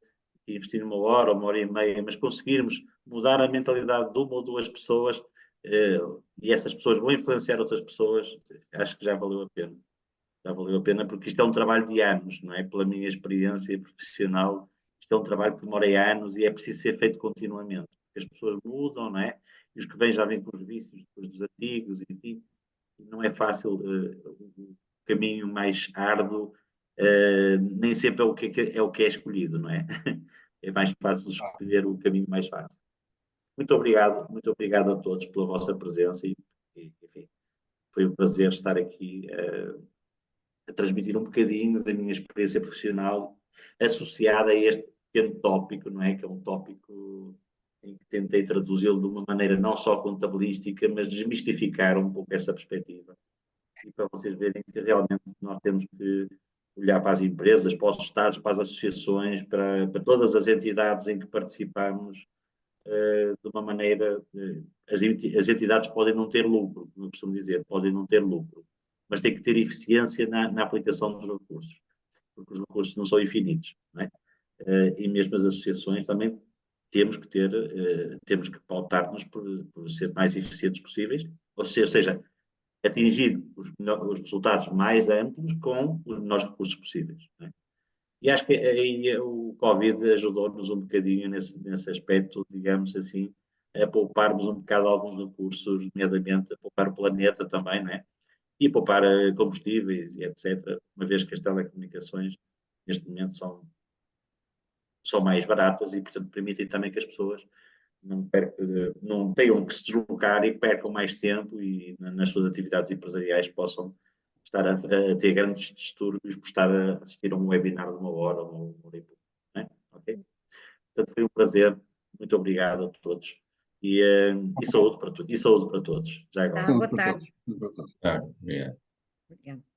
investir uma hora e meia, mas conseguirmos mudar a mentalidade de uma ou duas pessoas, e essas pessoas vão influenciar outras pessoas, acho que já valeu a pena. Já valeu a pena, porque isto é um trabalho de anos, não é? Pela minha experiência profissional, isto é um trabalho que demora anos e é preciso ser feito continuamente. Porque as pessoas mudam, não é? E os que vêm já vêm com os vícios depois dos artigos, enfim. Não é fácil, o caminho mais árduo, nem sempre é o que é escolhido, não é? É mais fácil escolher o caminho mais fácil. Muito obrigado a todos pela vossa presença e enfim, foi um prazer estar aqui a transmitir um bocadinho da minha experiência profissional associada a este pequeno tópico, não é? Que é um tópico em que tentei traduzi-lo de uma maneira não só contabilística, mas desmistificar um pouco essa perspectiva. E para vocês verem que realmente nós temos que olhar para as empresas, para os Estados, para as associações, para todas as entidades em que participamos, de uma maneira. As entidades podem não ter lucro, como eu costumo dizer, podem não ter lucro, mas têm que ter eficiência na aplicação dos recursos, porque os recursos não são infinitos, não é? E mesmo as associações também temos que pautar-nos por ser mais eficientes possíveis, ou seja, atingir os resultados mais amplos com os menores recursos possíveis. Não é? E acho que aí o Covid ajudou-nos um bocadinho nesse aspecto, digamos assim, a pouparmos um bocado alguns recursos, nomeadamente a poupar o planeta também, não é? E poupar combustíveis e etc., uma vez que as telecomunicações neste momento são mais baratas e, portanto, permitem também que as pessoas não tenham que se deslocar e percam mais tempo e nas suas atividades empresariais possam estar a ter grandes distúrbios por estar a assistir a um webinar de 1 hora ou 1 hora e pouco. Né? Okay? Portanto, foi um prazer. Muito obrigado a todos. E saúde para todos, já agora. Tá, boa tarde. Tudo para todos. Claro, obrigado. Obrigada.